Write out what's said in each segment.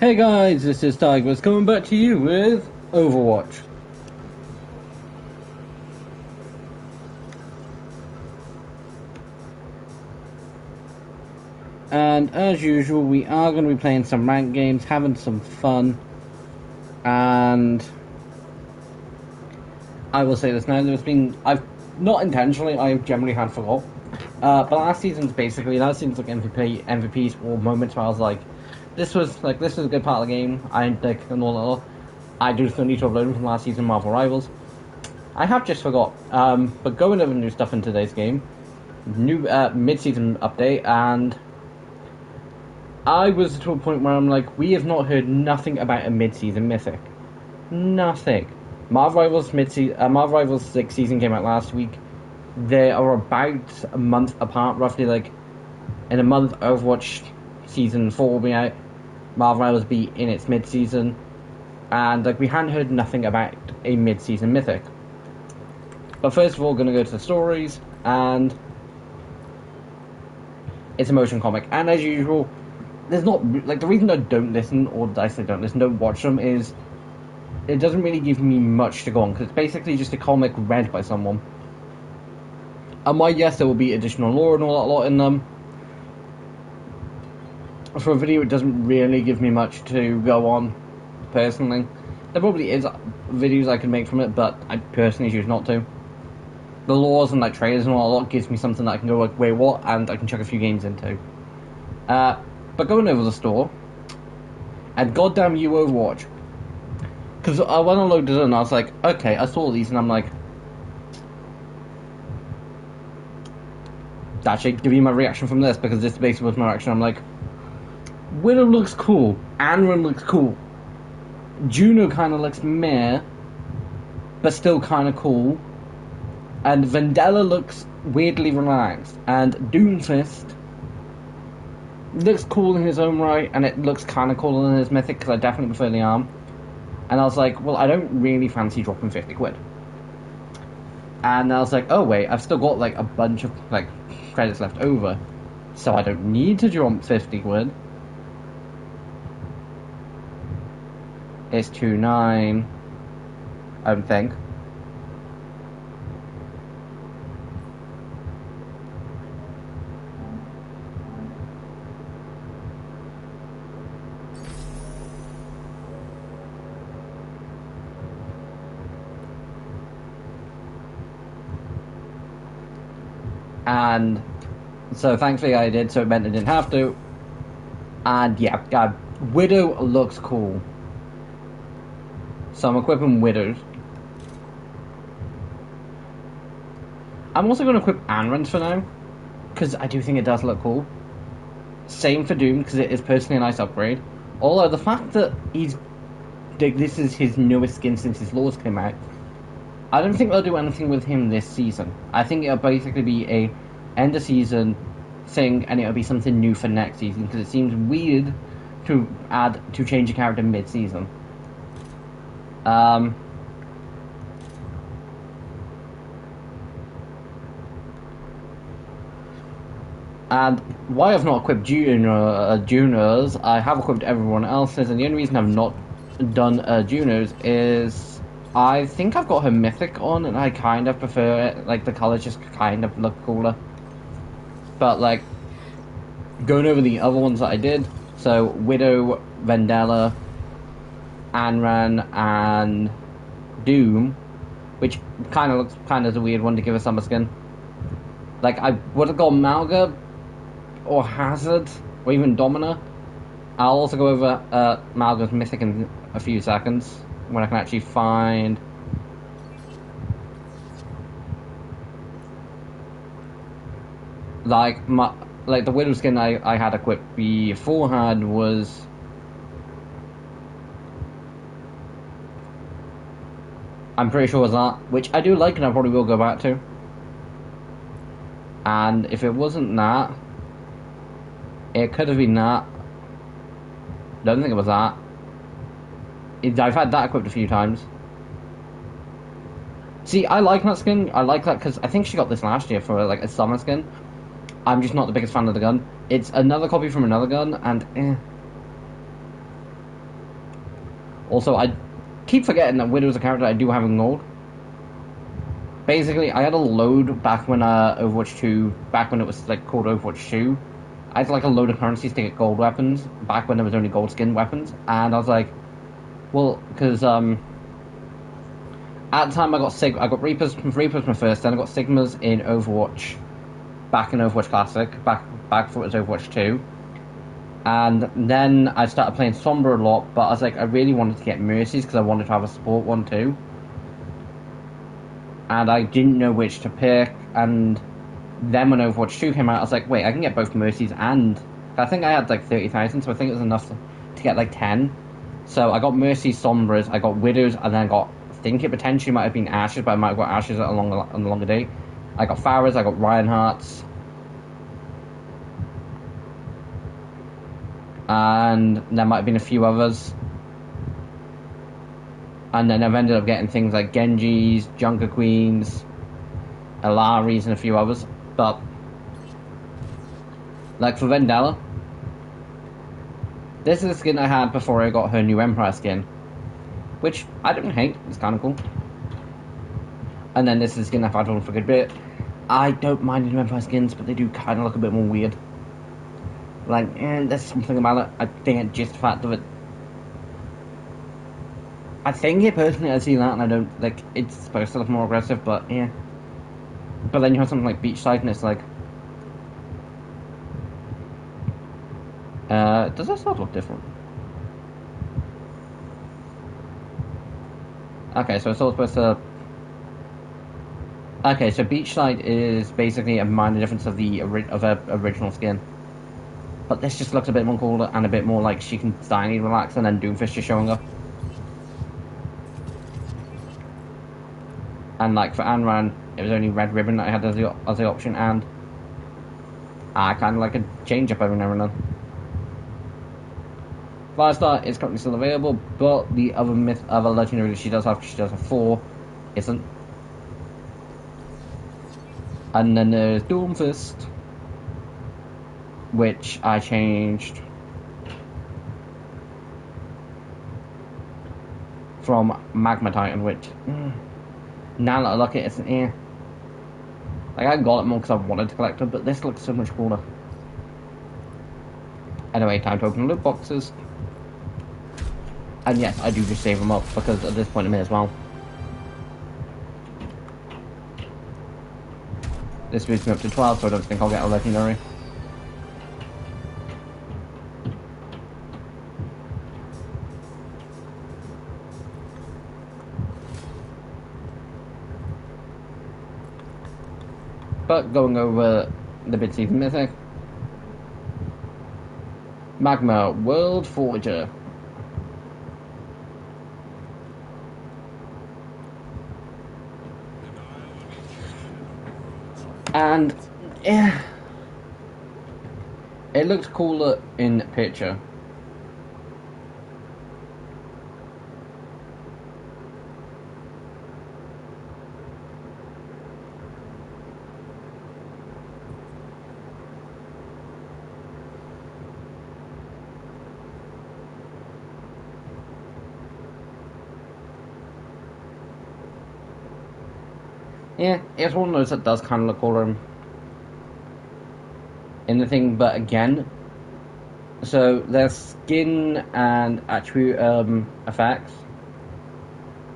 Hey guys, this is Tigers coming back to you with Overwatch. And as usual, we are going to be playing some ranked games, having some fun. And I will say this now, I've not intentionally, I've generally had forgot. But last season's like MVPs or moments where I was like, this was a good part of the game. I do still need to upload them from last season, Marvel Rivals. I have just forgot. But going over new stuff in today's game, new mid-season update, and I was to a point where I'm like, we have not heard nothing about a mid-season mythic. Nothing. Marvel Rivals 6 season came out last week. They are about a month apart, roughly. Like in a month, Overwatch season 4 will be out. Marvel Rivals be in its mid-season, and like we hadn't heard nothing about a mid-season mythic. But first of all, going to go to the stories, and it's a motion comic. And as usual, there's not like the reason I don't listen, or I say don't watch them, is it doesn't really give me much to go on because it's basically just a comic read by someone. And while yes, there will be additional lore and all that lot in them, for a video it doesn't really give me much to go on, personally. There probably is videos I can make from it, but I personally choose not to. The laws and like trailers and all that lot gives me something that I can go like, wait, what? And I can chuck a few games into. But going over the store, and goddamn you Overwatch. Because when I loaded it in, I was like, okay, I saw these and I'm like, actually give you my reaction from this, because this basically was my reaction. I'm like, Widow looks cool, Anran looks cool, Juno kind of looks meh, but still kind of cool, and Vendetta looks weirdly relaxed, and Doomfist looks cool in his own right, and it looks kind of cool in his mythic, because I definitely prefer the arm. And I was like, well, I don't really fancy dropping 50 quid. And I was like, oh wait, I've still got like a bunch of like credits left over, so I don't need to drop 50 quid. It's 2.9, I would think. And so thankfully I did, so it meant I didn't have to. And yeah, Widow looks cool. So I'm equipping Widows. I'm also going to equip Anran's for now, because I do think it does look cool. Same for Doom, because it is personally a nice upgrade. Although the fact that this is his newest skin since his laws came out, I don't think they'll do anything with him this season. I think it'll basically be a end of season thing, and it'll be something new for next season, because it seems weird to change a character mid-season. And why I've not equipped Junos, I have equipped everyone else's, and the only reason I've not done Junos is I think I've got her mythic on, and I kind of prefer it. Like, the colors just kind of look cooler. But, like, going over the other ones that I did, so Widow, Vendetta, Anran, and Doom, which kind of looks as a weird one to give a summer skin. Like, I would have gone Malga, or Hazard, or even Domina. I'll also go over Malga's mythic in a few seconds, when I can actually find like the Widow skin I had equipped beforehand was I'm pretty sure was that, which I do like and I probably will go back to. And if it wasn't that, it could have been that. Don't think it was that. I've had that equipped a few times. See, I like that skin. I like that because I think she got this last year for like a summer skin. I'm just not the biggest fan of the gun. It's another copy from another gun, and Also, I keep forgetting that Widow's a character I do have in gold. Basically, I had a load back when Overwatch 2, back when it was like called Overwatch 2. I had like a load of currencies to get gold weapons back when there was only gold skin weapons, and I was like, well, because at the time I got Reapers my first, then I got Sigmas in Overwatch, back in Overwatch Classic, back before it was Overwatch 2. And then I started playing Sombra a lot, but I was like, I really wanted to get Mercies because I wanted to have a support one too. And I didn't know which to pick, and then when Overwatch 2 came out, I was like, wait, I can get both Mercies and... I think I had like 30,000, so I think it was enough to get like 10. So I got Mercies, Sombras, I got Widows, and then I think it potentially might have been Ashes, but I might have got Ashes on the longer day. I got Farahs, I got Reinhardt's, and there might have been a few others. And then I've ended up getting things like Genjis, Junker Queens, Alaris, and a few others. But, like for Vendetta, this is the skin I had before I got her new Empire skin, which I don't hate, it's kind of cool. And then this is the skin I've had on for a good bit. I don't mind the new Empire skins, but they do kind of look a bit more weird. Like, there's something about it. I think it's just the fact of it. I think it personally, I see that, and I don't, like, it's supposed to look more aggressive, but yeah. But then you have something like Beachside, and it's like, does that sort of look different? Okay, so it's all supposed to... Okay, so Beachside is basically a minor difference of the original skin. But this just looks a bit more cooler and a bit more like she can finally relax, and then Doomfist just showing up. And like for Anran, it was only Red Ribbon that I had as the option, and I kind of like a change up every now and then. Firestar is currently still available, but the other legendary she does have 4 isn't. And then there's Doomfist, which I changed from Magma Titan, which now that I look at it, it's like I got it more because I wanted to collect it, but this looks so much cooler. Anyway, time to open loot boxes. And yes, I do just save them up, because at this point I may as well. This moves me up to 12, so I don't think I'll get a legendary. But going over the mid-season mythic. Magma World Forger. And yeah, it looks cooler in picture. Yeah, it's one of those that does kind of look cooler in the thing, but again, so there's skin and attribute effects.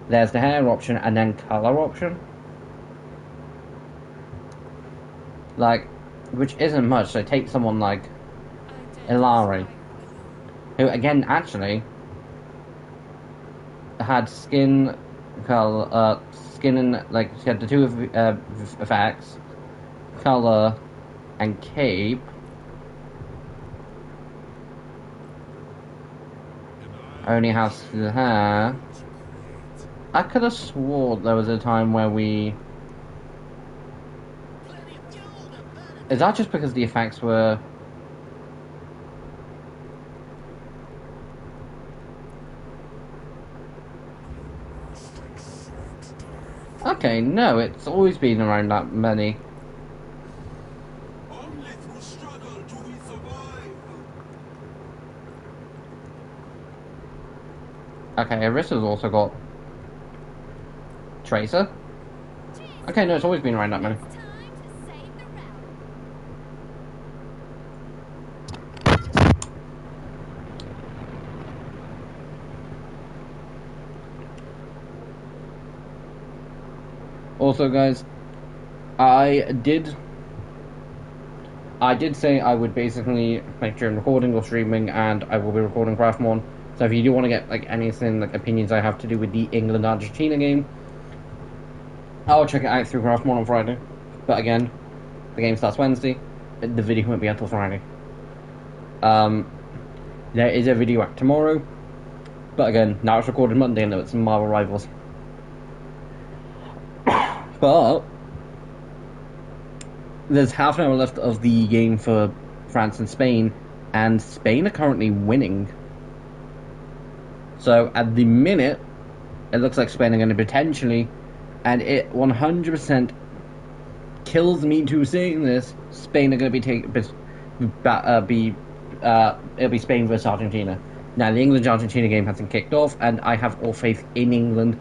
There's the hair option and then color option. Like, which isn't much, so take someone like Ilari, who again actually had skin, color, skin and like she had the 2 effects, color and cape. Only has the hair. I could have swore there was a time where we... Is that just because the effects were... Okay, no, it's always been around that many. Only through struggle do we survive. Okay, Arissa's also got Tracer. Okay, no, it's always been around that many. It's time to save the realm. Also, guys, I did say I would basically make during recording or streaming, and I will be recording Craftmon. So if you do want to get like anything, like opinions I have to do with the England Argentina game, I'll check it out through Craftmon on Friday. But again, the game starts Wednesday. The video won't be until Friday. There is a video out tomorrow, but again, now it's recorded Monday, and it's Marvel Rivals. But there's half an hour left of the game for France and Spain, and Spain are currently winning. So at the minute, it looks like Spain are going to potentially, and it 100% kills me to saying this, Spain are going to it'll be Spain versus Argentina. Now the England-Argentina game hasn't kicked off, and I have all faith in England.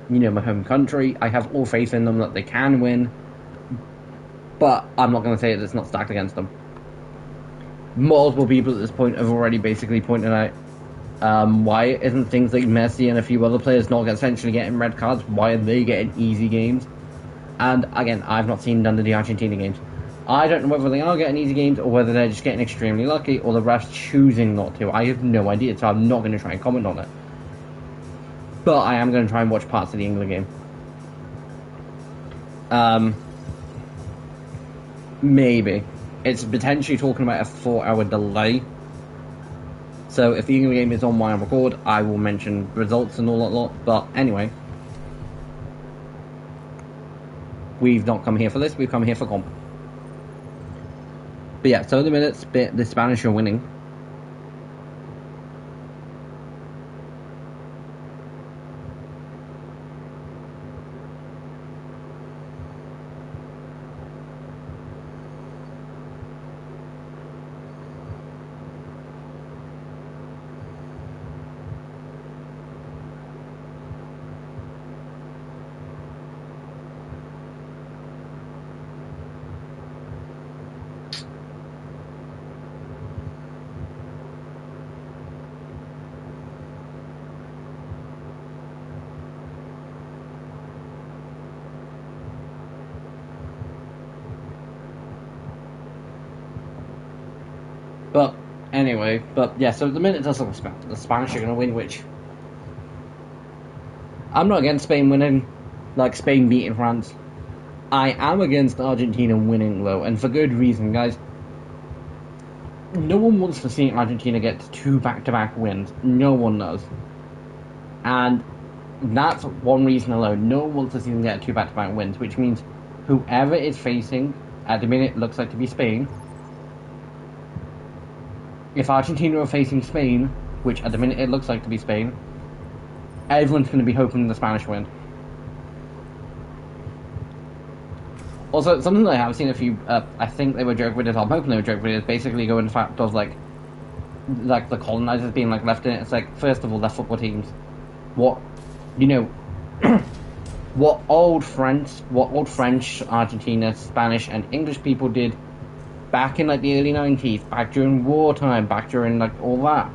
You know, my home country. I have all faith in them that they can win. But I'm not going to say that it's not stacked against them. Multiple people at this point have already basically pointed out why isn't things like Messi and a few other players not essentially getting red cards? Why are they getting easy games? And again, I've not seen none of the Argentina games. I don't know whether they are getting easy games or whether they're just getting extremely lucky or the refs choosing not to. I have no idea, so I'm not going to try and comment on it. But I am going to try and watch parts of the England game. Maybe. It's potentially talking about a 4-hour delay. So if the England game is on while I record, I will mention results and all that lot. But anyway, we've not come here for this, we've come here for comp. But yeah, so at the minute, the Spanish are winning. But anyway, yeah, so at the minute it does look like the Spanish are going to win, which I'm not against Spain winning, like Spain beating France. I am against Argentina winning, though, and for good reason, guys. No one wants to see Argentina get 2 back-to-back wins. No one does. And that's one reason alone. No one wants to see them get 2 back-to-back wins, which means whoever is facing, at the minute, looks like to be Spain. If Argentina are facing Spain, which at the minute it looks like to be Spain, everyone's going to be hoping the Spanish win. Also, something that I have seen a few, I think they were joking with it, I'm hoping they were joking with it, is basically going to fact of, like the colonizers being, like, left in it. It's like, first of all, they're football teams. What, you know, what old French, Argentina, Spanish, and English people did back in, like, the early 90s, back during wartime, back during, like, all that.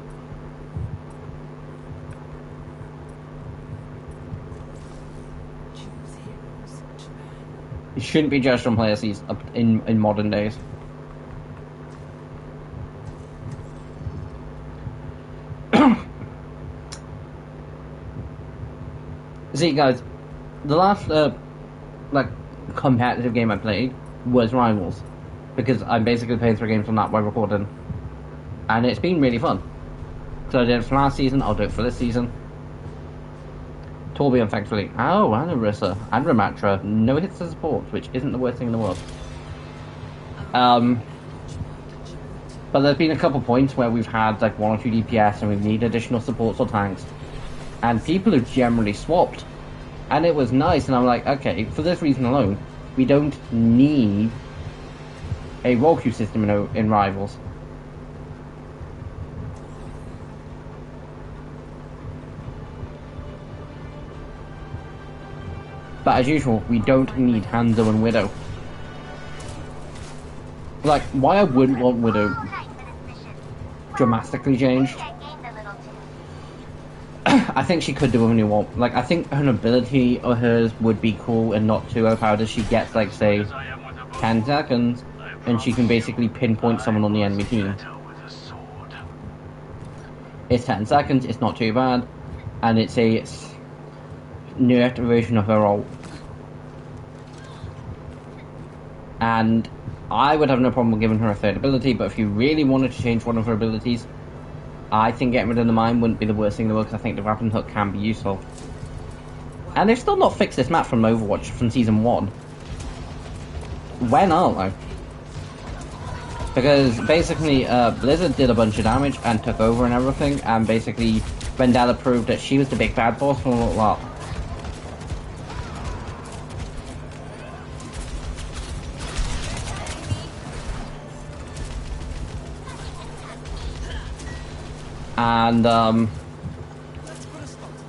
It shouldn't be judged on players in modern days. See, guys, the last, like, competitive game I played was Rivals. Because I'm basically playing 3 games from that while recording. And it's been really fun. So I did it for last season, I'll do it for this season. Torbjorn, thankfully. Oh, and Arissa. And Ramatra. No hits to support, which isn't the worst thing in the world. But there's been a couple points where we've had like 1 or 2 DPS and we need additional supports or tanks. And people have generally swapped. And it was nice, and I'm like, okay, for this reason alone, we don't need a role queue system in Rivals. But as usual, we don't need Hanzo and Widow. Like, why I wouldn't want Widow dramatically changed. I think she could do a new one. Like, I think an ability of hers would be cool and not too overpowered as she gets, like, say, 10 seconds, and she can basically pinpoint someone on the enemy team. It's 10 seconds, it's not too bad, and it's a nerfed version of her ult. And I would have no problem with giving her a third ability, but if you really wanted to change one of her abilities, I think getting rid of the mine wouldn't be the worst thing in the world, because I think the grappling hook can be useful. And they've still not fixed this map from Overwatch from Season 1. When are they? Because basically, Blizzard did a bunch of damage and took over and everything, and basically Vendetta proved that she was the big bad boss for a little while. And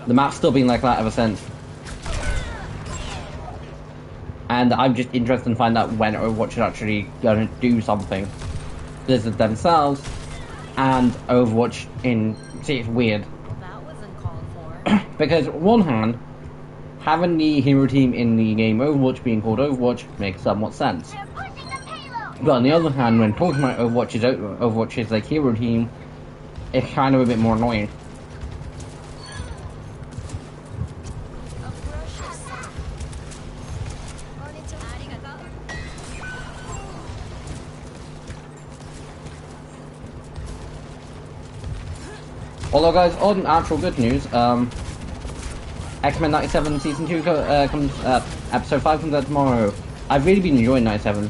the map's still been like that ever since. And I'm just interested in finding out when Overwatch is actually going to do something. Blizzard themselves and Overwatch in... See, it's weird. Well, that wasn't called for. Because on one hand, having the hero team in the game Overwatch being called Overwatch makes somewhat sense. They're pushing the payload. But on the other hand, when talking about Overwatch's like hero team, it's kind of a bit more annoying. Although, guys, on actual good news, X-Men 97 Season 2 comes, Episode 5 comes out tomorrow. I've really been enjoying 97,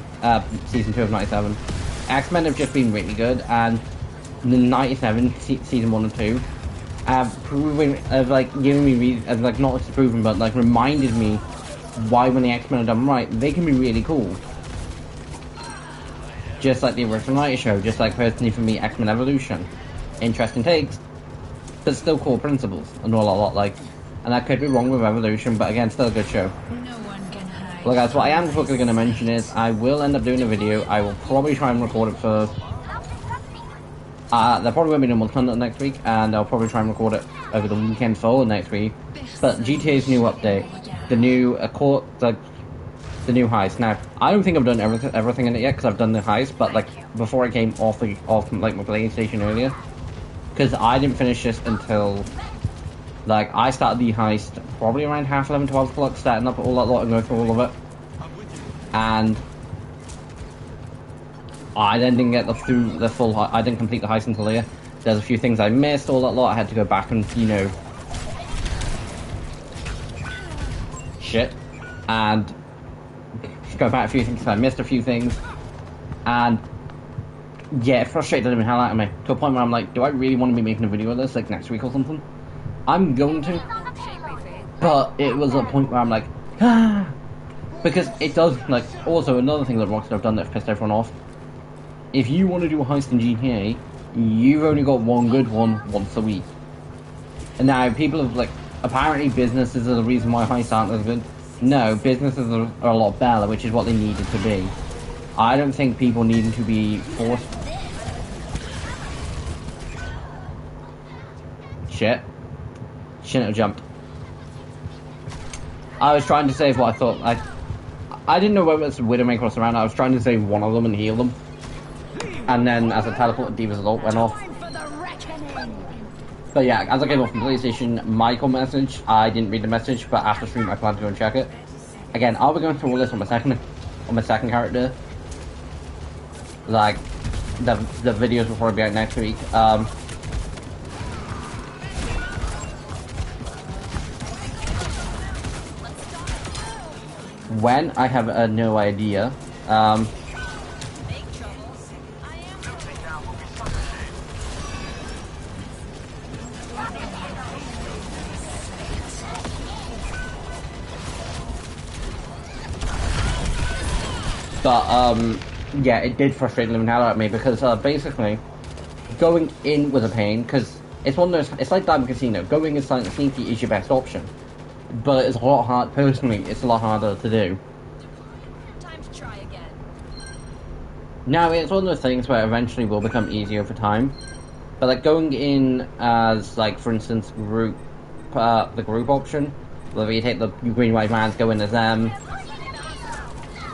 Season 2 of 97. X-Men have just been really good, and the 97 Season 1 and 2 have proven, giving me, like, not just proven, but, like, reminded me why when the X-Men are done right, they can be really cool. Just like the original 90 show, just like, personally for me, X-Men Evolution. Interesting takes, but still core principles and all a lot like, and I could be wrong with Evolution, but again, still a good show. No one can hide. Well, guys, what I am quickly going to mention is I will end up doing a video. I will probably try and record it for. There probably won't be no more content next week, and I'll probably try and record it over the weekend for next week. But GTA's new update, the new the new heist. Now, I don't think I've done everything in it yet because I've done the heist, but like before I came off like my PlayStation earlier. Because I didn't finish this until, like, I started the heist probably around half 11, 12 o'clock, starting up all that lot and going through all of it. And I then didn't get through the full heist. I didn't complete the heist until here. There's a few things I missed, all that lot. I had to go back and, you know, shit. And go back a few things, I missed a few things. And yeah, it frustrated the hell out of me, to a point where I'm like, do I really want to be making a video of this, like, next week or something? I'm going to, but it was a point where I'm like, ah, because it does, like, also another thing that Rockstar have done that pissed everyone off, if you want to do a heist in GTA, you've only got one good one once a week. And now, people have, like, apparently businesses are the reason why heists aren't as good. No, businesses are a lot better, which is what they needed to be. I don't think people needing to be forced. Shit. Shouldn't have jumped. I was trying to save what I thought. I didn't know whether it's Widowmaker or Surround. I was trying to save one of them and heal them. And then as I teleported, Diva's ult went off. But yeah, as I came off from PlayStation, Michael message. I didn't read the message, but after stream I plan to go and check it. Again, I'll be going through all this on my second character. Like, the videos will probably be out next week. When I have no idea. But yeah, it did frustrate the living hell out of me because basically going in was a pain because it's one of those. It's like Diamond Casino. Going in silent and sneaky is your best option. but it's a lot hard. Personally, it's a lot harder to do. Time to try again. Now, it's one of those things where eventually will become easier over time. But like going in as like, for instance, the group option, whether you take the green white vans, go in as them.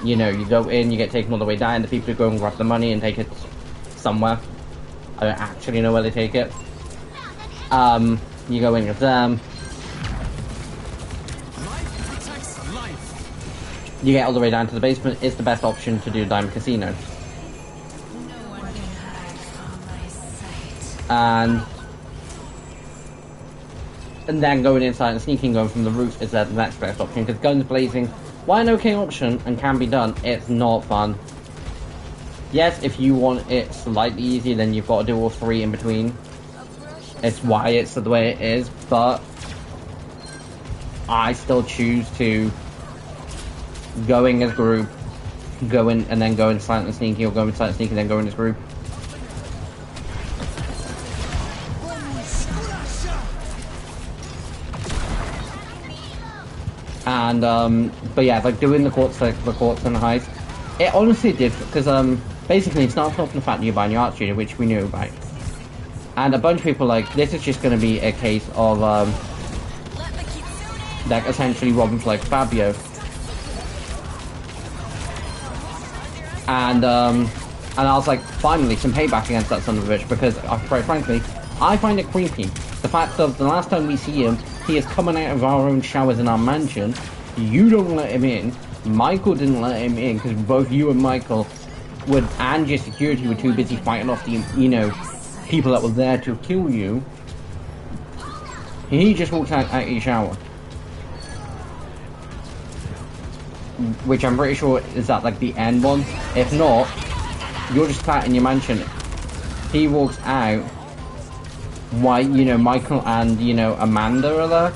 You know, you go in, you get taken all the way down. The people who go and grab the money and take it somewhere. I don't actually know where they take it. You go in with them. You get all the way down to the basement. It's the best option to do Diamond Casino. No one can hide from my sight. And then going inside and sneaking going from the roof is the next best option, because guns blazing, while an okay option and can be done, it's not fun. Yes, if you want it slightly easier, then you've got to do all three in between. It's why it's the way it is, but I still choose to go in as group, go in and then go in silent and sneaky, or go in silent and sneaky and then go in as group. And but yeah, like doing the courts and the heist, it honestly did, because basically it starts off from the fact that you're buying your art studio, which we knew about, and a bunch of people like, this is just going to be a case of like essentially robbing for like Fabio, and I was like, finally some payback against that son of a bitch, because quite frankly I find it creepy, the fact of the last time we see him, he is coming out of our own showers in our mansion. You don't let him in. Michael didn't let him in because both you and Michael and your security were too busy fighting off the, you know, people that were there to kill you. He just walked out of your shower. Which I'm pretty sure is that like the end one. If not, you're just sat in your mansion. He walks out. Why, you know, Michael and, you know, Amanda are there.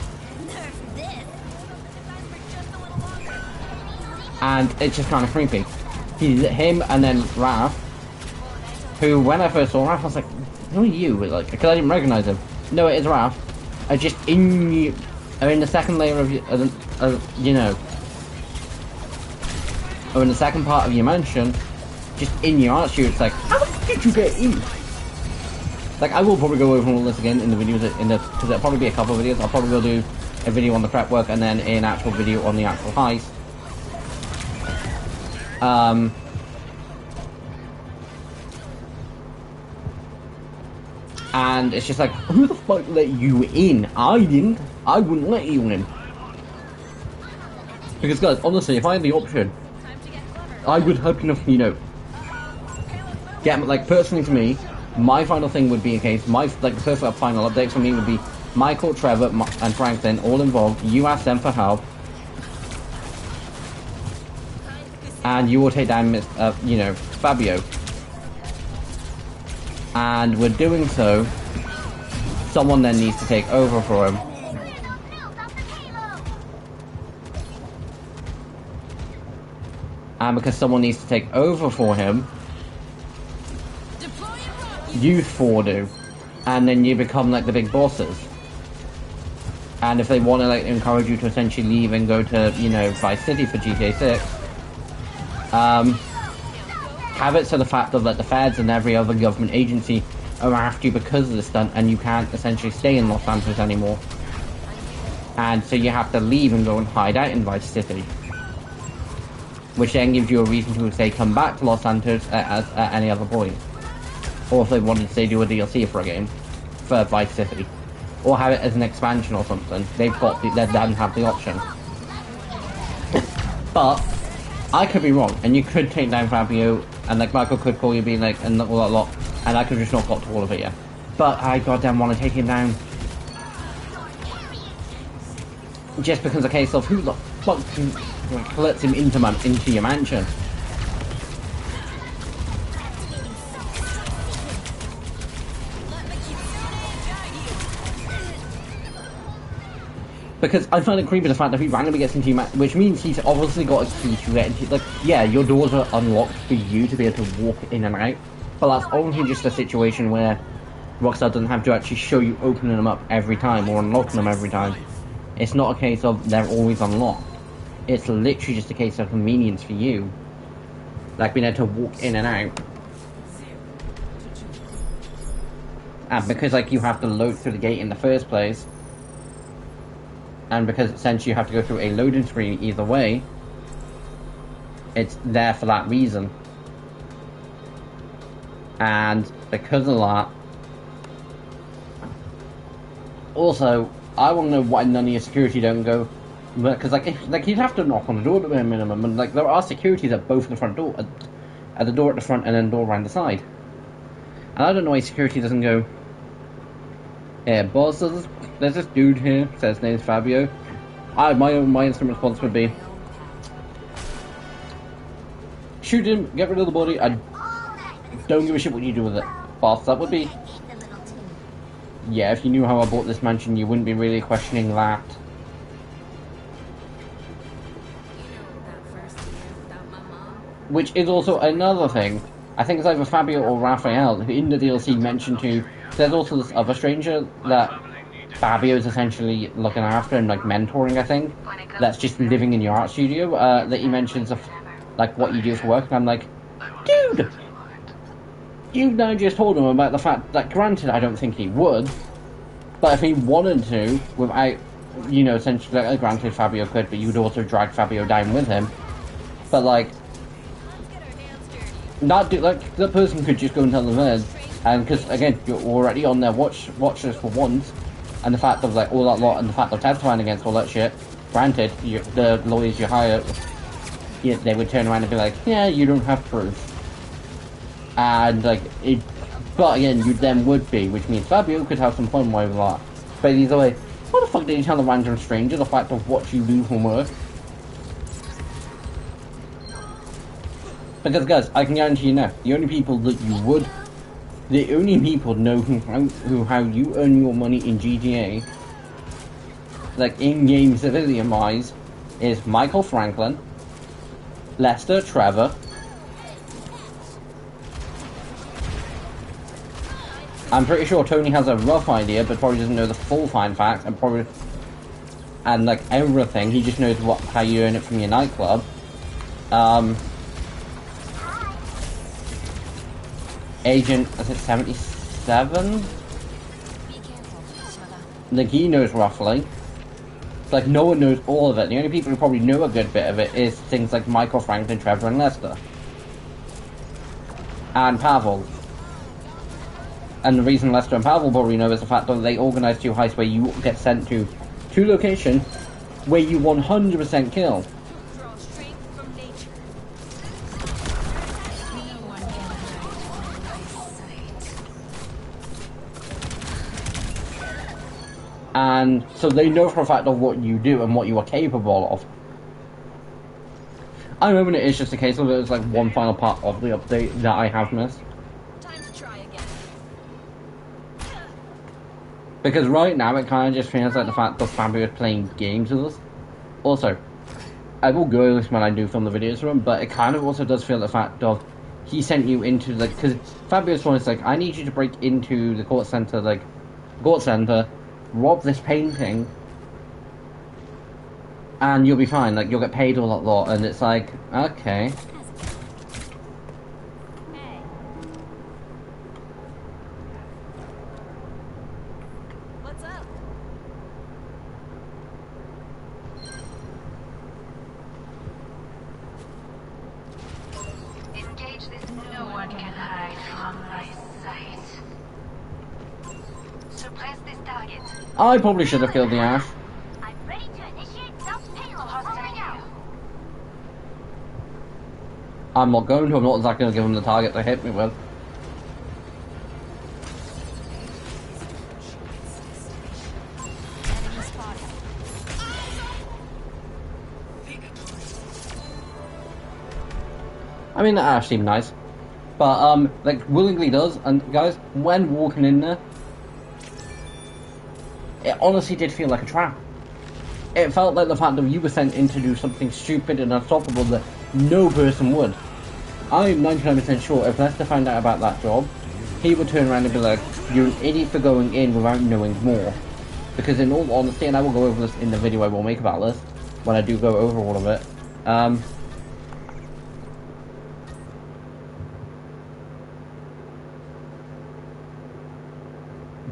And it's just kind of creepy. He's him and then Raph, who when I first saw Raph, I was like, who are you? Like, because I didn't recognize him. No, it is Raph. Are just in you, are in the second layer of you know, or in the second part of your mansion, just in your art studio. It's like, how did you get in? Like, I will probably go over all this again in the videos, because there'll probably be a couple of videos. I'll probably go do a video on the prep work and then an actual video on the actual heist. And it's just like, who the fuck let you in? I didn't. I wouldn't let you in. Because guys, honestly, if I had the option, I would have, you know, get, like, personally to me, my final thing would be a case, the first final update for me would be Michael, Trevor, and Franklin all involved. You ask them for help, and you will take down, you know, Fabio. And with doing so, someone then needs to take over for him. And because someone needs to take over for him, you four do, and then you become like the big bosses. And if they want to like encourage you to essentially leave and go to, you know, Vice City for GTA 6, have it so the fact of that the feds and every other government agency are after you because of this stunt, and you can't essentially stay in Los Santos anymore. And so you have to leave and go and hide out in Vice City, which then gives you a reason to say come back to Los Santos at any other point. Or if they wanted to say do a DLC for a game, for Vice City, or have it as an expansion or something, they then have the option. But I could be wrong, and you could take down Fabio, and like Michael could call you, being like, and all that lot, and I could just not got to all of it yet. But I goddamn want to take him down. Just because a case of who the fuck like, lets him into your mansion. Because I find it creepy the fact that he randomly gets into your mansion, which means he's obviously got a key to get into. Like, yeah, your doors are unlocked for you to be able to walk in and out, but that's only just a situation where Rockstar doesn't have to actually show you opening them up every time or unlocking them every time. It's not a case of they're always unlocked. It's literally just a case of convenience for you. Like being able to walk in and out. And because like you have to load through the gate in the first place, and because essentially you have to go through a loading screen either way, it's there for that reason. And because of that, also, I want to know why none of your security don't go, because like you'd have to knock on the door at a minimum, and like there are securities at both the front door, at the door at the front and then the door around the side. And I don't know why security doesn't go, yeah, boss, there's this dude here, says his name's Fabio. My instant response would be, shoot him, get rid of the body, I don't give a shit what you do with it. Boss, that would be, yeah, if you knew how I bought this mansion, you wouldn't be really questioning that. Which is also another thing. I think it's either Fabio or Raphael who in the DLC mentioned to. There's also this other stranger that Fabio is essentially looking after and like mentoring, I think. That's just living in your art studio. That he mentions of like what you do for work, and I'm like, dude, you've now just told him about the fact that, granted, I don't think he would, but if he wanted to, without, you know, essentially, like, granted Fabio could, but you'd also drag Fabio down with him. But like, not do like the person could just go and tell the Vez, and because again you're already on their watch list for once, and the fact of like all that lot, and the fact of testifying against all that shit. Granted, the lawyers you hire, yeah, they would turn around and be like, yeah, you don't have proof, and like it. But again, you then would be, which means Fabio could have some fun with that. But either way, what the fuck did you tell the random stranger the fact of what you do from work? Because guys, I can guarantee you now, the only people that you would, the only people know how you earn your money in GTA, like in-game civilian-wise, is Michael Franklin, Lester, Trevor. I'm pretty sure Tony has a rough idea, but probably doesn't know the full fine facts, and like everything. He just knows how you earn it from your nightclub. Agent, is it 77? Like, he knows roughly. Like, no one knows all of it. The only people who probably know a good bit of it is things like Michael, Franklin, Trevor, and Lester. And Pavel. And the reason Lester and Pavel probably know is the fact that they organise two heists where you get sent to two locations where you 100% kill. And so they know for a fact of what you do and what you are capable of. I know when it is just a case of it's like one final part of the update that I have missed. Time to try again. Because right now it kind of just feels like the fact that Fabio is playing games with us. Also, I will go this when I do film the videos for him, but it kind of also does feel the fact of he sent you into like, because Fabio's one is like, I need you to break into the court center, rob this painting, and you'll be fine, like, you'll get paid all that lot, and it's like, okay. Hey. What's up? Engage this. No one can hide from my sight. Suppress this target. I probably should have killed the Ash. I'm ready to initiate self-payload. Hostile now. I'm not going to, I'm not exactly going to give him the target to hit me with. Enemy spotted. I mean, that Ash seemed nice. But, like, willingly does, and guys, when walking in there, it honestly did feel like a trap. It felt like the fact that you were sent in to do something stupid and unstoppable that no person would. I'm 99% sure if Lester found out about that job, he would turn around and be like, you're an idiot for going in without knowing more. Because in all honesty, and I will go over this in the video I will make about this, when I do go over all of it,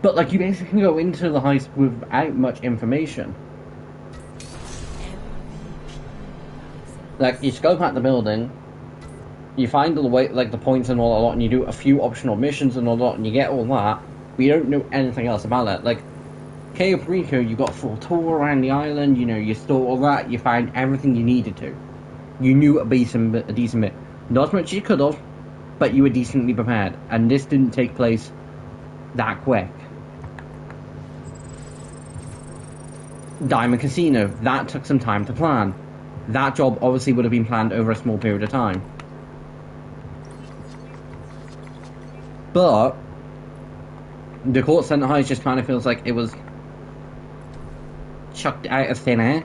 but like you basically go into the heist without much information. Like you scope out the building, you find all the way, like the points and all that, and you do a few optional missions and all that, and you get all that. But you don't know anything else about it. Like Cape Rico, you got a full tour around the island. You know, you saw all that. You found everything you needed to. You knew a decent bit. Not as much as you could have, but you were decently prepared. And this didn't take place that quick. Diamond Casino, that took some time to plan. That job obviously would have been planned over a small period of time. But the court center heist just kind of feels like it was chucked out of thin air.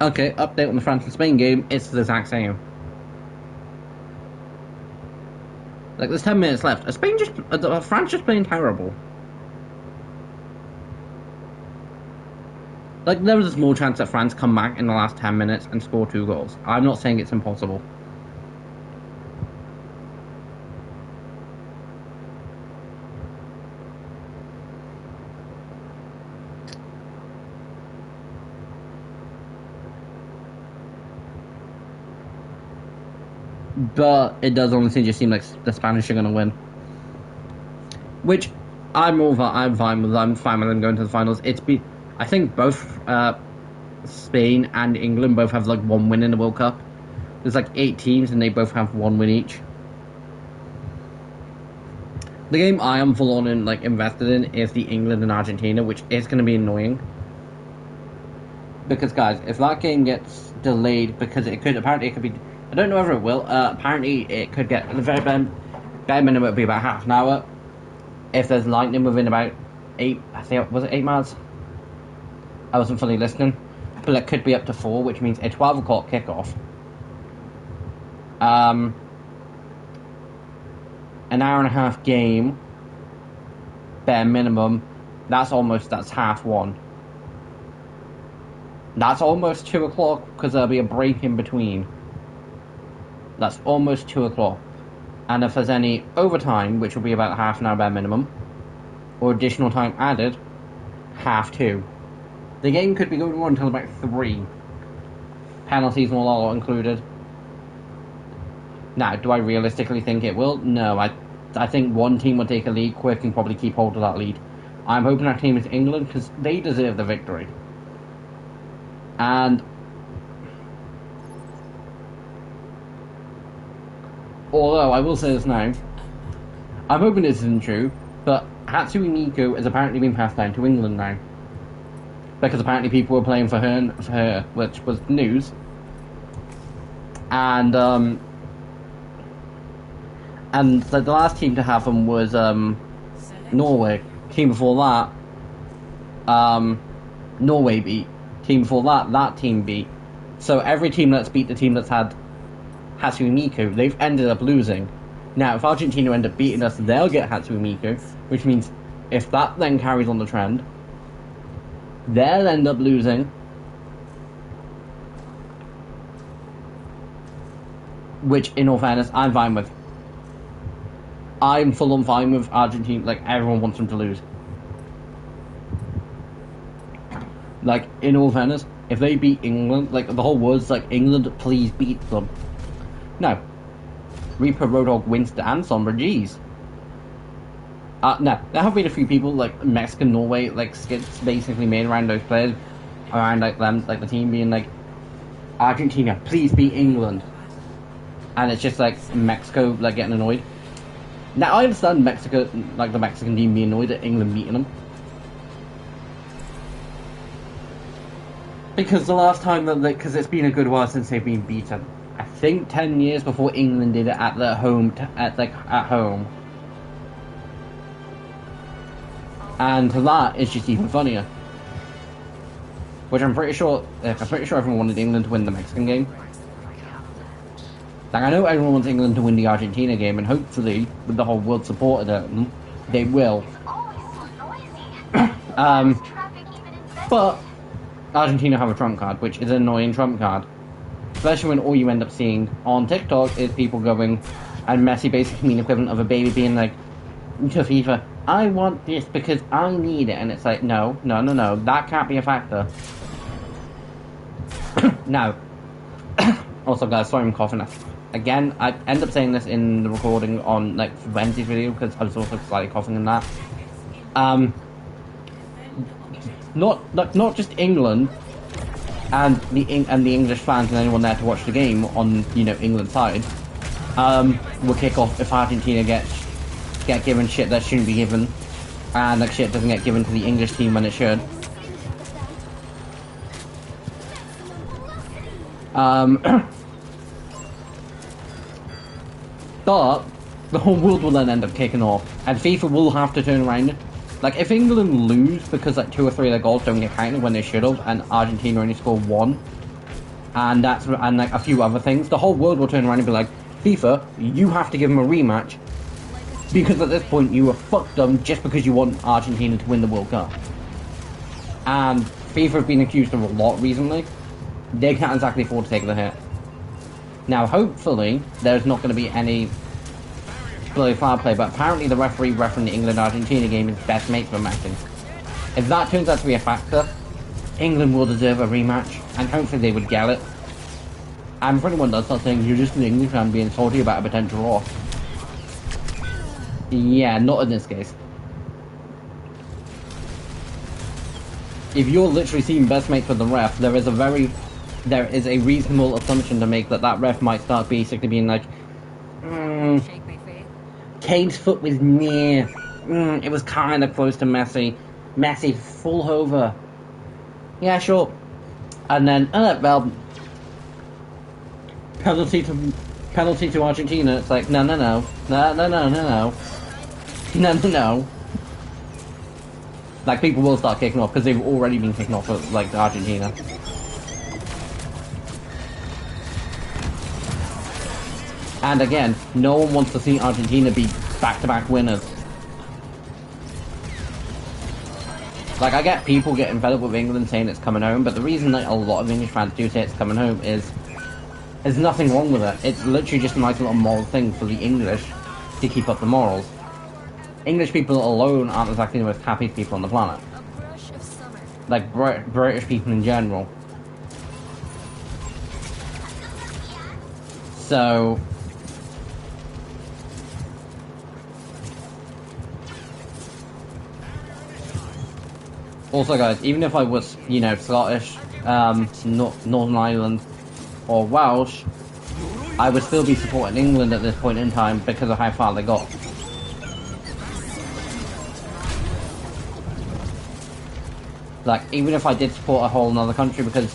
Okay, update on the France and Spain game, it's the exact same. Like, there's 10 minutes left. France just playing terrible. Like, there was a small chance that France come back in the last 10 minutes and score 2 goals. I'm not saying it's impossible. But it does honestly just seem like the Spanish are going to win. Which I'm fine with. I'm fine with them going to the finals. I think both Spain and England both have like 1 win in the World Cup. There's like 8 teams and they both have 1 win each. The game I am full on and like invested in is the England and Argentina, which is going to be annoying. Because guys, if that game gets delayed, because apparently it could be, I don't know whether it will. Apparently it could get, at the very bare minimum, it'll be about half an hour. If there's lightning within about 8, I think, was it 8 miles? I wasn't fully listening. But it could be up to 4, which means a 12 o'clock kickoff. An hour and a half game, bare minimum, that's half 1. That's almost 2 o'clock, because there'll be a break in between. That's almost 2 o'clock. And if there's any overtime, which will be about half an hour bare minimum, or additional time added, half 2. The game could be going on until about 3. Penalties and all are included. Now, do I realistically think it will? No, I think one team will take a lead quick and probably keep hold of that lead. I'm hoping that team is England, because they deserve the victory. And although I will say this now, I'm hoping this isn't true, but Hatsune Miku has apparently been passed down to England now. Because apparently people were playing for her, which was news. And the last team to have them was Norway. Team before that, Norway beat. Team before that team beat. So every team that's beat the team that's had Hatsune Miku, they've ended up losing. Now, if Argentina end up beating us, they'll get Hatsune Miku, which means if that then carries on the trend, they'll end up losing. Which, in all fairness, I'm fine with. I'm full on fine with Argentina. Like, everyone wants them to lose. Like, in all fairness, if they beat England, like, the whole world's like, England, please beat them. No. Reaper, Roadhog, Winston, and Sombra, jeez. No, there have been a few people, like, Mexican, Norway, like, skits basically made around those players. Around, like, them, like, the team being like, Argentina, please beat England. And it's just, like, Mexico, like, getting annoyed. Now, I understand Mexico, like, the Mexican team being annoyed at England beating them. Because the last time that, because it's been a good while since they've been beaten. I think 10 years before England did it at their home, at home. And that is just even funnier. Which I'm pretty sure everyone wanted England to win the Mexican game. Like, I know everyone wants England to win the Argentina game, and hopefully, with the whole world supported them, they will. But Argentina have a trump card, which is an annoying trump card. Especially when all you end up seeing on TikTok is people going, and Messi basically mean equivalent of a baby being like, to FIFA, I want this because I need it. And it's like, no, that can't be a factor. Now, also guys, sorry I'm coughing. Again, I end up saying this in the recording on like Wednesday's video because I was also slightly coughing in that. Not just England and the English fans and anyone there to watch the game on, you know, England's side will kick off if Argentina get given shit that shouldn't be given, and like shit doesn't get given to the English team when it should. But the whole world will then end up kicking off, and FIFA will have to turn around. Like, if England lose because like 2 or 3 of their goals don't get counted when they should have, and Argentina only score 1, and like a few other things, the whole world will turn around and be like, FIFA, you have to give them a rematch, because at this point you were fucked them just because you want Argentina to win the World Cup. And FIFA have been accused of a lot recently. They can't exactly afford to take the hit. Now, hopefully, there's not going to be any bloody foul play, but apparently the referee refereeing the England-Argentina game is best mates with Messi. If that turns out to be a factor, England will deserve a rematch, and hopefully they would get it. And if anyone does start saying, you're just an English fan being salty about a potential loss. Yeah, not in this case. If you're literally seeing best mates with the ref, there is a reasonable assumption to make that that ref might start basically being like, Kane's foot was near, it was kind of close to Messi. Messi, full over. Yeah, sure. And then, well, penalty to Argentina. It's like, no. Like, people will start kicking off because they've already been kicking off at, like, Argentina. And again, no one wants to see Argentina be back-to-back winners. Like, I get people getting fed up with England saying it's coming home, but the reason that a lot of English fans do say it's coming home is there's nothing wrong with it. It's literally just a nice little moral thing for the English to keep up the morals. English people alone aren't exactly the most happiest people on the planet. Like, British people in general. So... also, guys, even if I was, you know, Scottish, Northern Ireland, or Welsh, I would still be supporting England at this point in time because of how far they got. Like, even if I did support a whole another country because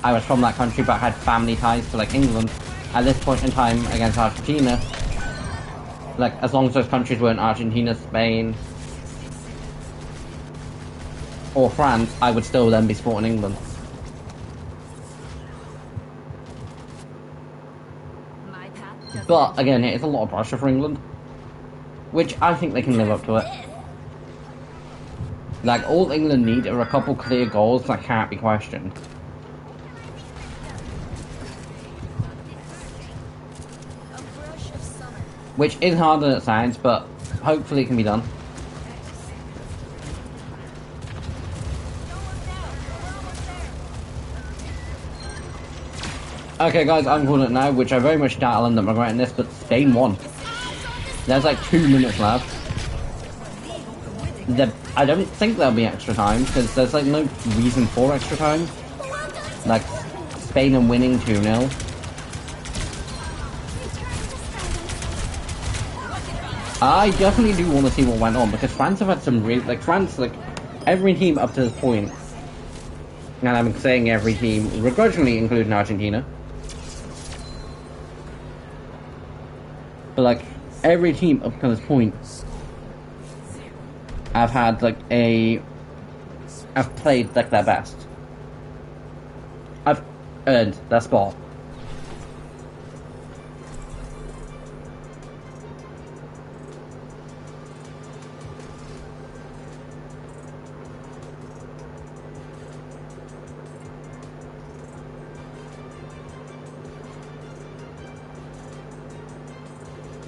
I was from that country but had family ties to, like, England, at this point in time against Argentina, like, as long as those countries weren't Argentina, Spain, or France, I would still then be supporting England. But, again, it is a lot of pressure for England, which I think they can live up to it. Like, all England need are a couple clear goals that can't be questioned. Which is harder than it sounds, but hopefully it can be done. Okay guys, I'm calling it now, which I very much doubt I'll end up regretting this, but Spain won. There's like 2 minutes left. I don't think there'll be extra time, because there's like no reason for extra time. Like, Spain are winning 2-0. I definitely do want to see what went on, because France have had some real, like, every team up to this point, and I'm saying every team, begrudgingly including Argentina, but like, every team up to this point, I've had, like, I've played, like, their best. I've earned their spot.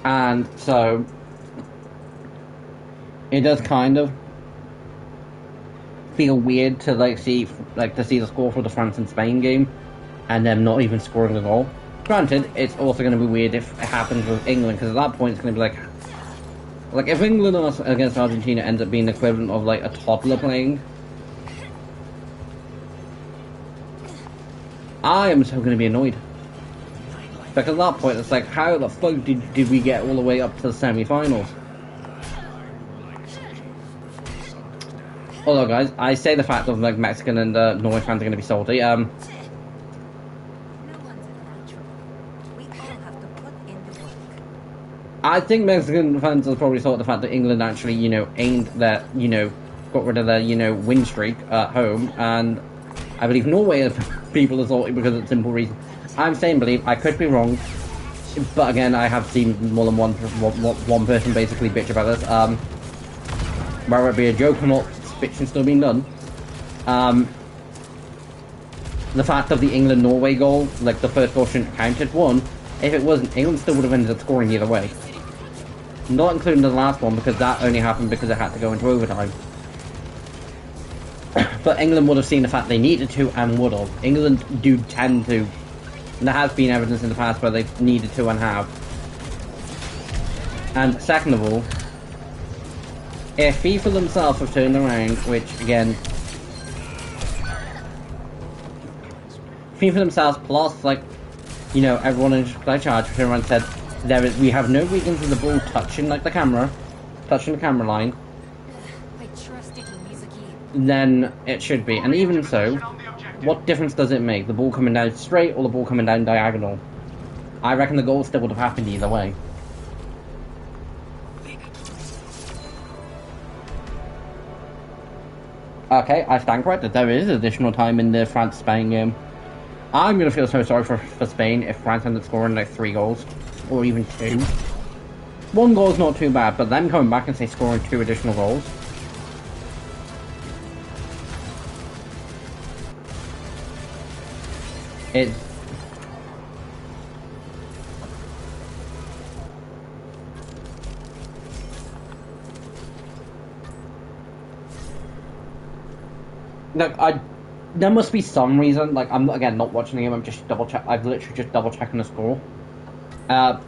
And so it does kind of feel weird to see the score for the France and Spain game and them not even scoring a goal. Granted, it's also going to be weird if it happens with England, because at that point it's going to be like if England against Argentina ends up being the equivalent of like a toddler playing, I am so going to be annoyed. Because at that point it's like, how the fuck did we get all the way up to the semi-finals? Although, guys, I say the fact of like Mexican and Norway fans are going to be salty. No one's a natural. We all have to put in the work. I think Mexican fans will probably thought the fact that England actually, aimed their, got rid of their, win streak at home, and I believe Norway people are salty because of simple reason. I'm saying believe, I could be wrong, but again, I have seen more than one person basically bitch about this. Whether it be a joke or not, bitching still being done. The fact of the England-Norway goal, like the first goal shouldn't have counted. One, if it wasn't, England still would have ended up scoring either way. Not including the last one, because that only happened because it had to go into overtime. But England would have seen the fact they needed to and would have. England do tend to, and there has been evidence in the past where they've needed to and have. And second of all, if FIFA themselves have turned around, which again, FIFA themselves plus everyone in charge turned around and said we have no weakness in the ball touching the camera line, I trust it, Mizuki. then it should be. And even so, what difference does it make? The ball coming down straight or the ball coming down diagonal? I reckon the goal still would have happened either way. Okay, I stand corrected. There is additional time in the France-Spain game. I'm going to feel so sorry for Spain if France ends up scoring 3 goals. Or even 2. 1 goal is not too bad, but them coming back and scoring 2 additional goals. It's... Look, there must be some reason. I'm not watching the game. I'm just I've literally just double checking the score. But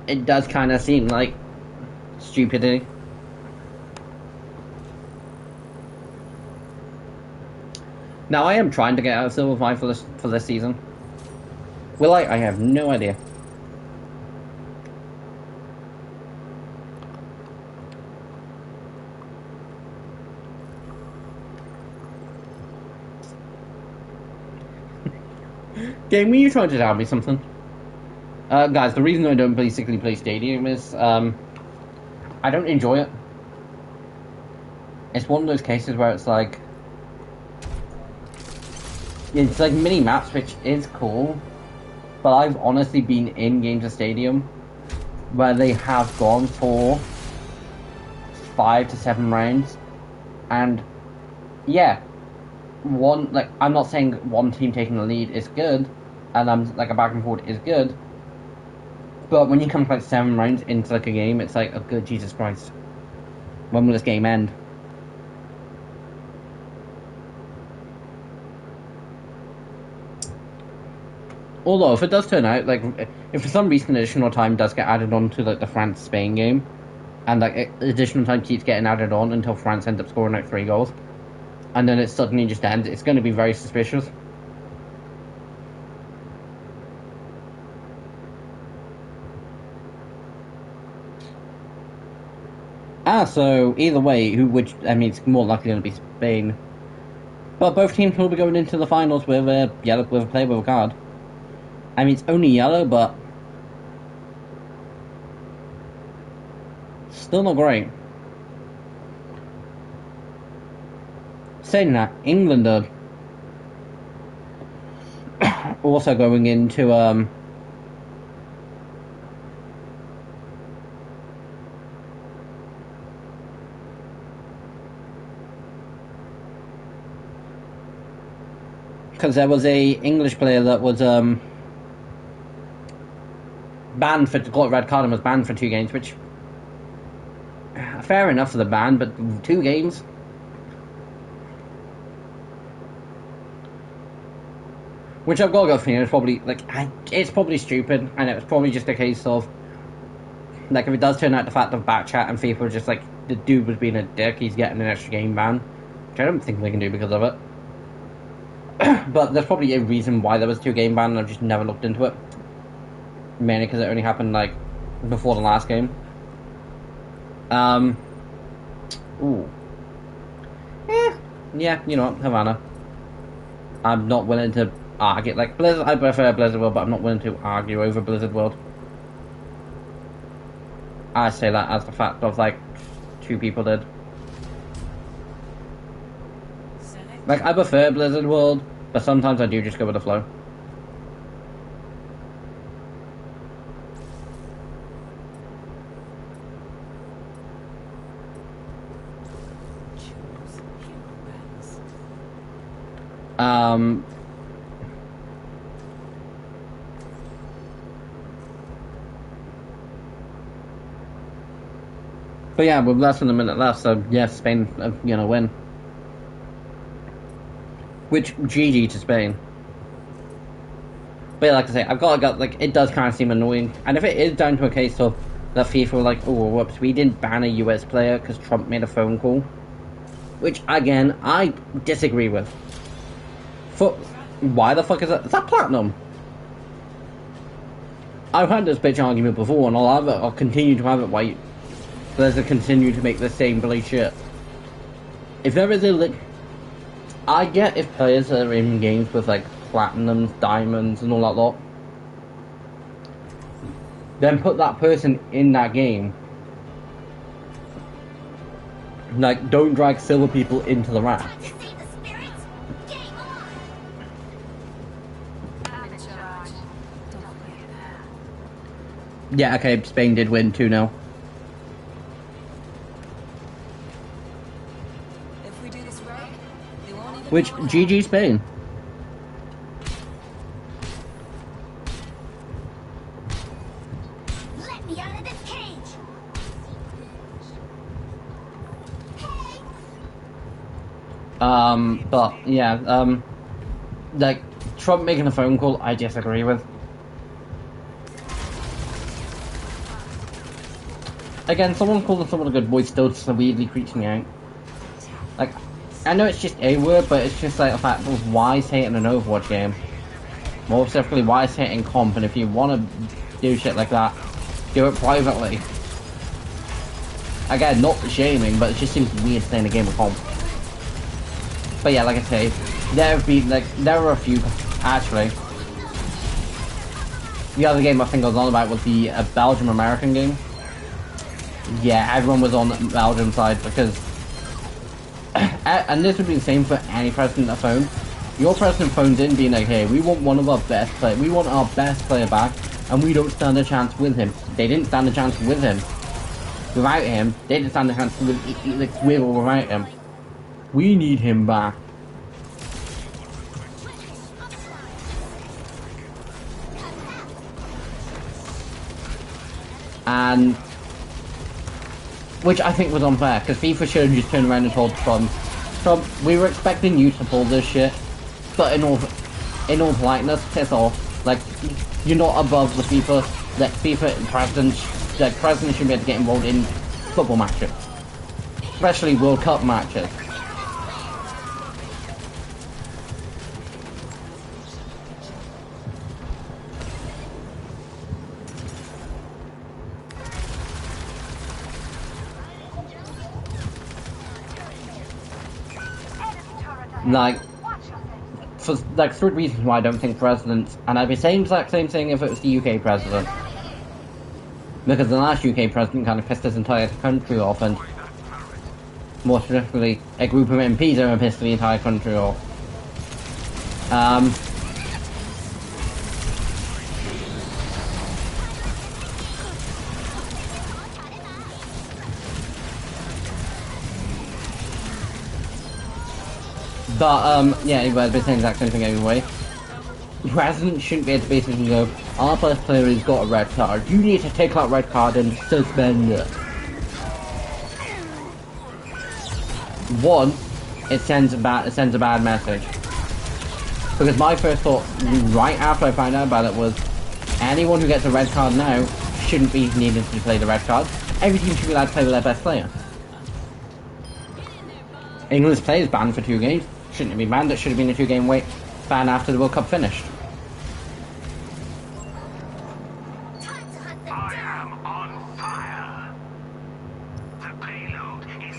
it does kind of seem like stupidity. Now I am trying to get out of Silver 5 for this season. Will I? I have no idea. Game, were you trying to tell me something? Guys, the reason I don't basically play Stadium is, I don't enjoy it. It's one of those cases where it's like mini maps, which is cool, but I've honestly been in games of Stadium where they have gone for 5 to 7 rounds, and yeah, I'm not saying one team taking the lead is good, and a back and forth is good, but when you come to 7 rounds into a game, it's like, oh good Jesus Christ, when will this game end? Although if it does turn out if for some reason additional time does get added on to the France-Spain game, and additional time keeps getting added on until France ends up scoring 3 goals, and then it suddenly just ends, it's going to be very suspicious. So either way, it's more likely going to be Spain. But both teams will be going into the finals with a playable card. It's only yellow, but still not great. Saying that, England are also going into because there was a English player that was banned for got a red card and was banned for 2 games, which fair enough for the ban, but 2 games. Which I've got to go for. It's probably it's probably stupid, and it's probably just a case of like if it does turn out the fact of backchat and FIFA was just like the dude was being a dick, he's getting an extra game ban, which I don't think they can do because of it. But there's probably a reason why there was 2 game ban, and I've just never looked into it. Mainly because it only happened like before the last game. Ooh. Yeah, you know what, Havana. I'm not willing to argue. Like, Blizzard, I prefer Blizzard World, but I'm not willing to argue over Blizzard World. I say that as the fact of, like, 2 people did. Like, I prefer Blizzard World, but sometimes I do just go with the flow. But yeah, with less than a minute left, so yes, Spain are gonna win. Which, GG to Spain. But yeah, like I say, it does kind of seem annoying. And if it is down to a case of that FIFA were like, oh, whoops, we didn't ban a US player because Trump made a phone call. Which, again, I disagree with. Why the fuck is that? Is that platinum? I've had this bitch argument before, and I'll continue to have it while Blizzard continue to make the same bloody shit. If there is I get if players are in games with like platinums, diamonds, and all that lot, then put that person in that game. Like, don't drag silver people into the match. Yeah, okay, Spain did win 2-0. If we do this right, they won't even Which, GG Spain. Let me out of this cage! But, yeah, like, Trump making a phone call, I disagree with. Again, someone calling someone a good boy still just weirdly creeps me out. Like, I know it's just a word, but it's just like the fact of why is hating an Overwatch game? More specifically, why is hating comp? And if you want to do shit like that, do it privately. Again, not shaming, but it just seems weird playing a game of comp. But yeah, like I say, there are a few, actually. The other game I think I was on about was the Belgium-American game. Yeah, everyone was on the Belgium side because, and this would be the same for any president of phone. Your president phones in being like, hey, we want one of our best players, we want our best player back, and we don't stand a chance with him. They didn't stand a chance with him. Without him, they didn't stand a chance with or without him. We need him back. And which I think was unfair, because FIFA should have just turned around and told Trump, we were expecting you to pull this shit, but in all politeness, piss off. Like, you're not above the FIFA, like, FIFA presidents should be able to get involved in football matches. Especially World Cup matches. Like, for like 3 reasons why I don't think presidents, and I'd be saying the exact same thing if it was the UK president. Because the last UK president kind of pissed his entire country off, and more specifically, a group of MPs that pissed the entire country off. But, yeah, anyway, they're saying the exact same thing anyway. President shouldn't be able to basically go, our best player has got a red card. You need to take that red card and suspend it. One, it sends a bad message. Because my first thought, right after I found out about it, was anyone who gets a red card now shouldn't be needed to play the red card. Every team should be allowed to play with their best player. England's players banned for 2 games. Shouldn't have been banned. It should have been a 2-game wait ban after the World Cup finished. I am on fire. The payload is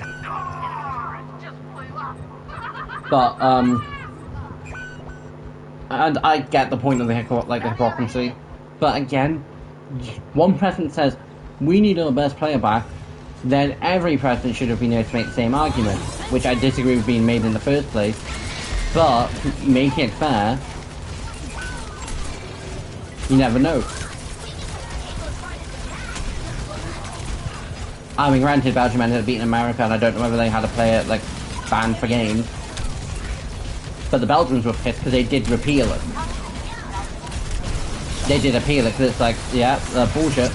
But, and I get the point of the hypocrisy. But again, one president says, we need our best player back, then every president should have been able to make the same argument, which I disagree with being made in the first place. But, making it fair, you never know. I mean, granted, Belgium ended up beating America, and I don't know whether they had a player, like, banned for games. But the Belgians were pissed because they did repeal it. They did appeal it because it's like, yeah, bullshit.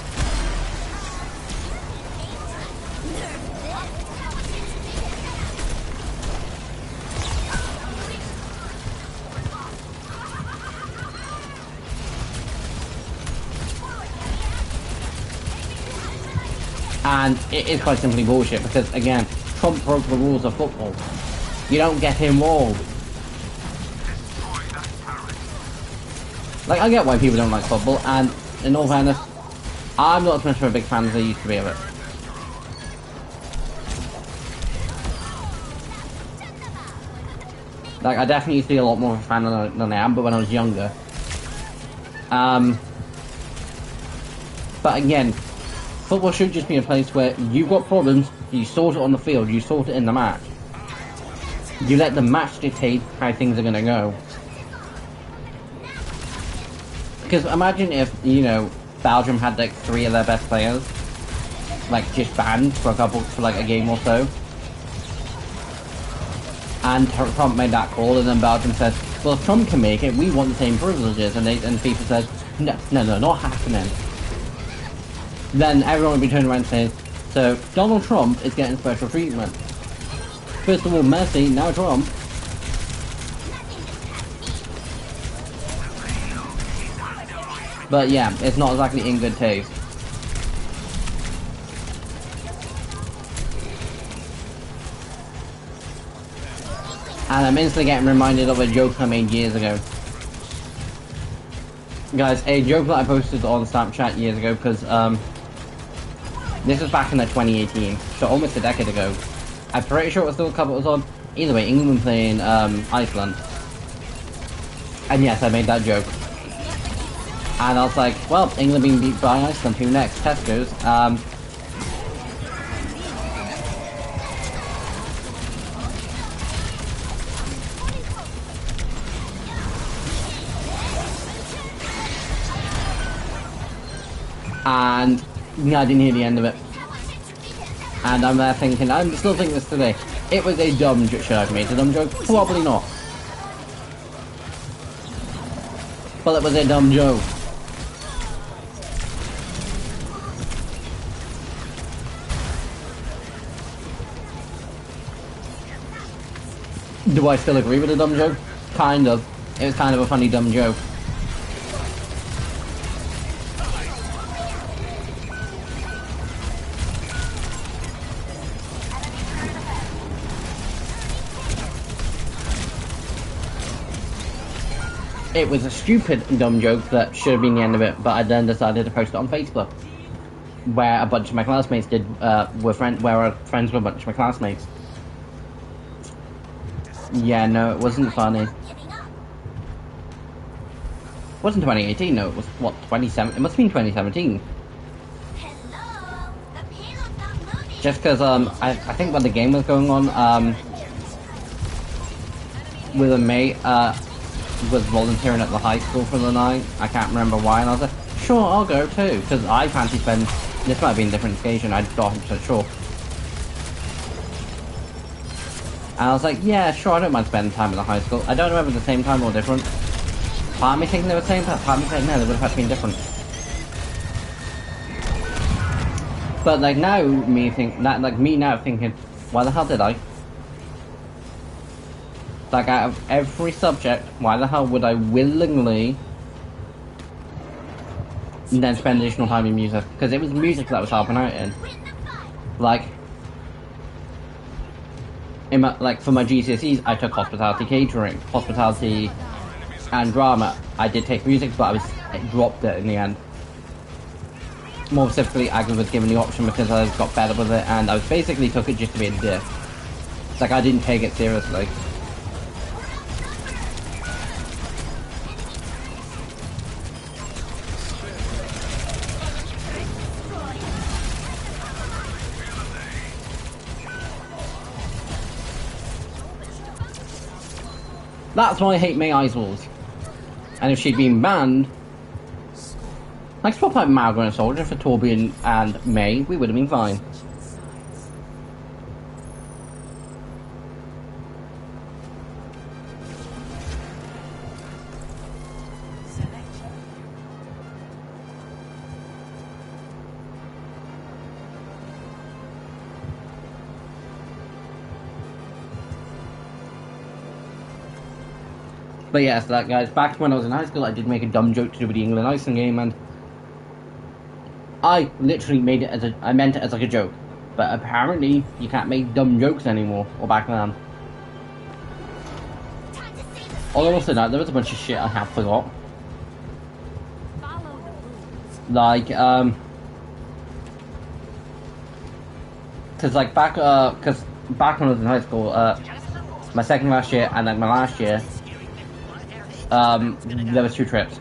And it is quite simply bullshit because, again, Trump broke the rules of football. You don't get involved. Like, I get why people don't like football, and in all fairness, I'm not as much of a big fan as I used to be of it. Like, I definitely used to be a lot more of a fan than I am, but when I was younger. But again, football should just be a place where you've got problems, you sort it on the field, you sort it in the match. You let the match dictate how things are going to go. Because imagine if, you know, Belgium had like 3 of their best players, like, just banned for like a game or so. And Trump made that call, and then Belgium said, well, if Trump can make it, we want the same privileges. And FIFA says, no, not happening. Then everyone would be turning around saying, so Donald Trump is getting special treatment. First of all, Messi, now Trump. But yeah, it's not exactly in good taste. And I'm instantly getting reminded of a joke I made years ago. Guys, a joke that I posted on Snapchat years ago, because this was back in 2018, so almost a decade ago. I'm pretty sure it was still a couple it was on. Either way, England playing Iceland. And yes, I made that joke. And I was like, well, England being beat by Iceland, who next? Tesco's. And yeah, I didn't hear the end of it. And I'm there thinking, I'm still thinking this today. It was a dumb joke. Should I have made a dumb joke? Probably not. But it was a dumb joke. Do I still agree with the dumb joke? Kind of. It was kind of a funny dumb joke. It was a stupid dumb joke that should have been the end of it, but I then decided to post it on Facebook, where a bunch of my classmates were friends with a bunch of my classmates. Yeah, no, it wasn't funny. It wasn't 2018, no, it was, what, 2017? It must have been 2017. Just because, I think when the game was going on, with a mate, was volunteering at the high school for the night. I can't remember why, and I was like, sure, I'll go too, because I fancy spend, this might have been a different occasion, I'm not 100% sure. And I was like, yeah, sure, I don't mind spending time in the high school. I don't know if it's the same time or different. Part of me thinking they were the same, part of me saying no, they would have had to be different. But like now, me now thinking, why the hell did I? Like out of every subject, why the hell would I willingly then spend additional time in music? Because it was music that I was helping out in. Like, for my GCSEs, I took hospitality catering, hospitality and drama. I did take music, but I dropped it in the end. More specifically, I was given the option because I got better with it, and I basically took it just to be a dick. Like, I didn't take it seriously. That's why I hate May Eisels. And if she'd been banned, like swap out Margaret and Soldier for Torbjorn and May, we would have been fine. But yes, that guys, back when I was in high school, I did make a dumb joke to do with the England Iceland game, and I literally made it I meant it as like a joke. But apparently, you can't make dumb jokes anymore, or back then. Although also now, there was a bunch of shit I have forgot. Like, cause back when I was in high school, my second last year and then my last year, there was 2 trips.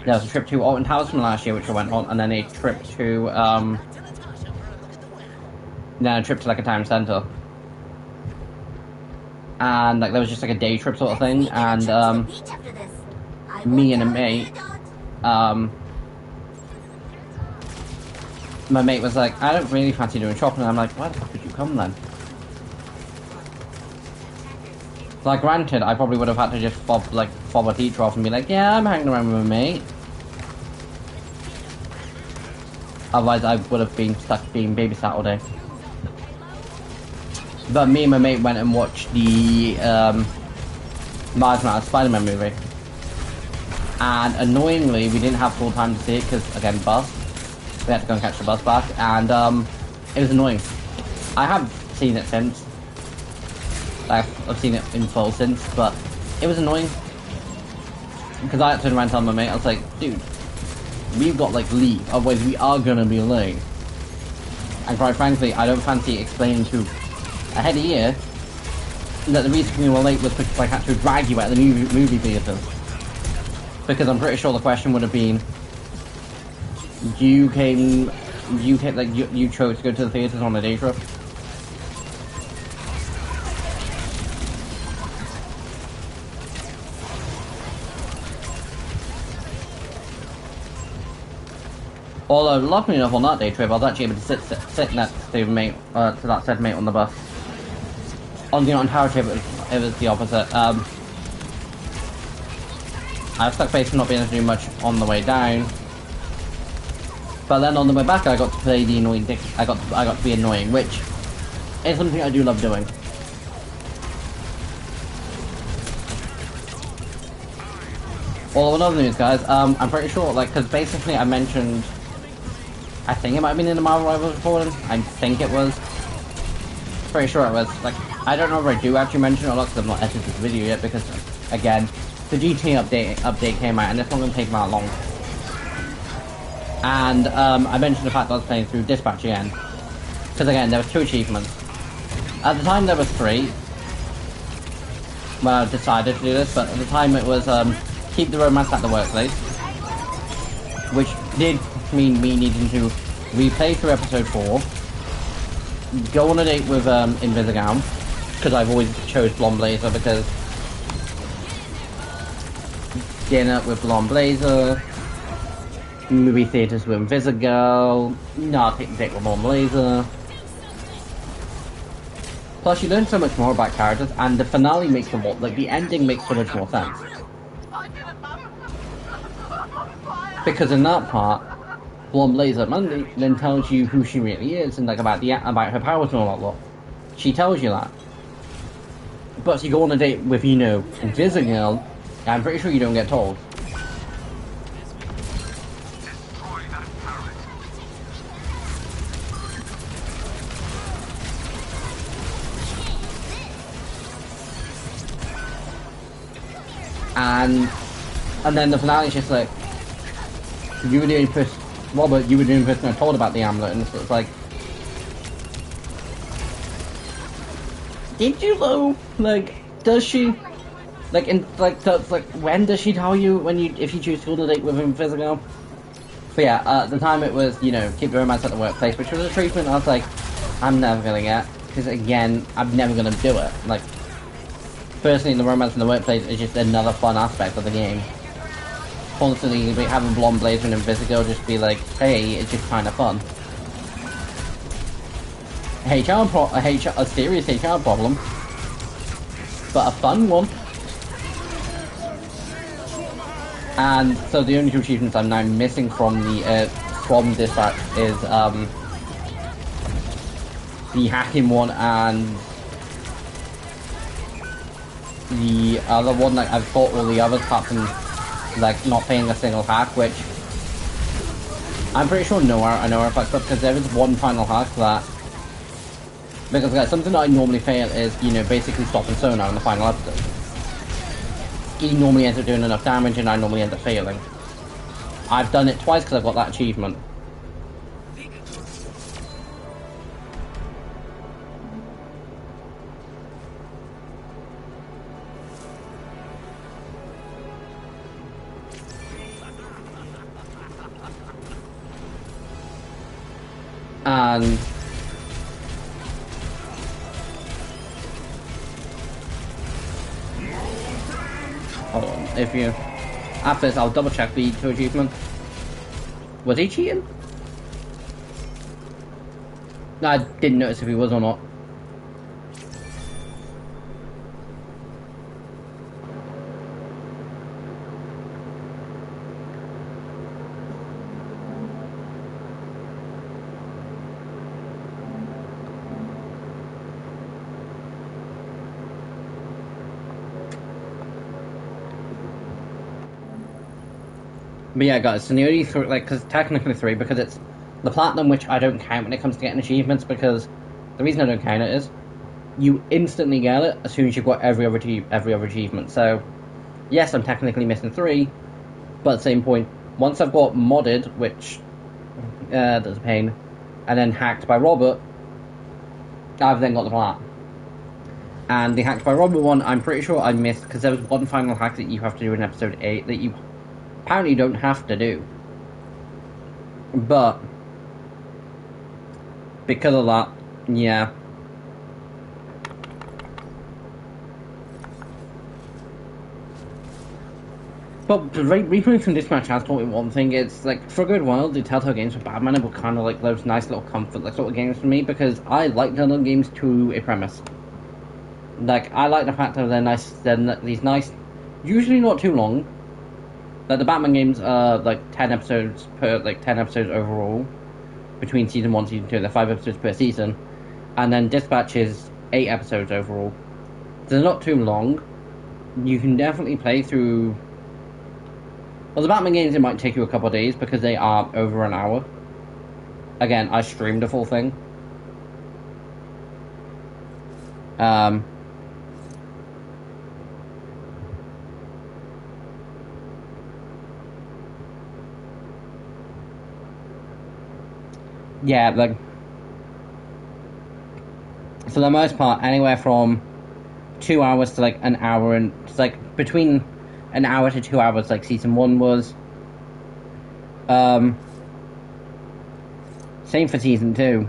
There was a trip to Alton Towers from last year, which I went on, and then a trip to, like a town centre. And, like, there was just, like, a day trip sort of thing, and, me and a mate, my mate was like, I don't really fancy doing shopping, and I'm like, why the fuck did you come then? Like, granted, I probably would have had to just fob a teacher off and be like, yeah, I'm hanging around with my mate. Otherwise, I would have been stuck being babysat all day. But me and my mate went and watched the Miles Morales Spider-Man movie. And annoyingly, we didn't have full time to see it because, again, bus. We had to go and catch the bus back, and it was annoying. I have seen it since. I've seen it in full since, but it was annoying. Because I had to turn around and tell my mate, I was like, dude, we've got like leave, otherwise we are gonna be late. And quite frankly, I don't fancy explaining to a head of year that the reason we were late was because I had to drag you out of the movie theatre. Because I'm pretty sure the question would have been, you chose to go to the theatres on a day trip. Although, luckily enough, on that day trip, I was actually able to sit next to that said mate on the bus. On the Ontario trip, it was the opposite. I was stuck facing not being able to do much on the way down. But then on the way back, I got to play the annoying dick. I got to be annoying, which is something I do love doing. Although another news, guys, I'm pretty sure, like, because basically I mentioned, I think it might have been in the Marvel Rivals recording. I think it was. Pretty sure it was. Like, I don't know if I do actually mention it or not because I've not edited this video yet because, again, the GTA update came out and it's not going to take that long. And I mentioned the fact that I was playing through Dispatch again. Because again, there were 2 achievements. At the time there were 3. Well, I decided to do this, but at the time it was keep the romance at the workplace. Which did mean me needing to replay through episode 4. Go on a date with Invisigown. Because I've always chose Blonde Blazer because dinner with Blonde Blazer, movie theatres with Invisigirl, no, take a date with Blonde Blazer. Plus, you learn so much more about characters, and the finale makes the the ending makes so much more sense. Because in that part, Blonde Blazer Monday then tells you who she really is and like about her powers and all that lot. She tells you that. But if you go on a date with, Invisigal, I'm pretty sure you don't get told. Destroy that turret. And then the finale's just like, you were the only person, Robert, you were the only person I told about the amulet, and it's like, did you though? Like, does she? Like, when does she tell you if you choose to go on a date with Invisigal? But yeah, at the time it was, keep the romance at the workplace, which was a treatment I was like, I'm never gonna get, because again, I'm never gonna do it. Like, personally, the romance in the workplace is just another fun aspect of the game. Constantly having Blonde Blazer and Invisigal just be like, hey, it's just kind of fun. A serious HR problem, but a fun one. And so the only two achievements I'm now missing from from Dispatch is the hacking one and the other one. Like, I've got all the others apart from like not paying a single hack, which I'm pretty sure I know are fucked up, because there is one final hack that, because like, something that I normally fail is basically stopping sonar in the final episode. He normally ends up doing enough damage and I normally end up failing. I've done it twice because I've got that achievement. And hold on, after this I'll double check the 2 achievement. Was he cheating? No, I didn't notice if he was or not. But yeah, guys, so the only because technically 3, because it's the platinum, which I don't count when it comes to getting achievements, because the reason I don't count it is you instantly get it as soon as you've got every other achievement. So yes, I'm technically missing 3, but at the same point, once I've got modded, which that's a pain, and then hacked by Robert, I've then got the plat. And the hacked by Robert one, I'm pretty sure I missed, because there was one final hack that you have to do in episode 8 that you apparently don't have to do, but because of that, yeah. But replaying from Dispatch has taught me one thing. It's like, for a good while, the Telltale games for Batman were kind of like those nice little comfort sort of games for me, because I like Telltale games to a premise. Like, I like the fact that they're these nice, usually not too long. Like, the Batman games are like 10 episodes overall between season 1 and season 2. They're 5 episodes per season, and then Dispatch is 8 episodes overall. They're not too long. You can definitely play through. Well, the Batman games, it might take you a couple of days because they are over an hour. Again, I streamed the full thing. Yeah, like, for the most part, anywhere from 2 hours to like an hour, and it's like between an hour to 2 hours, like season 1 was. Same for season 2.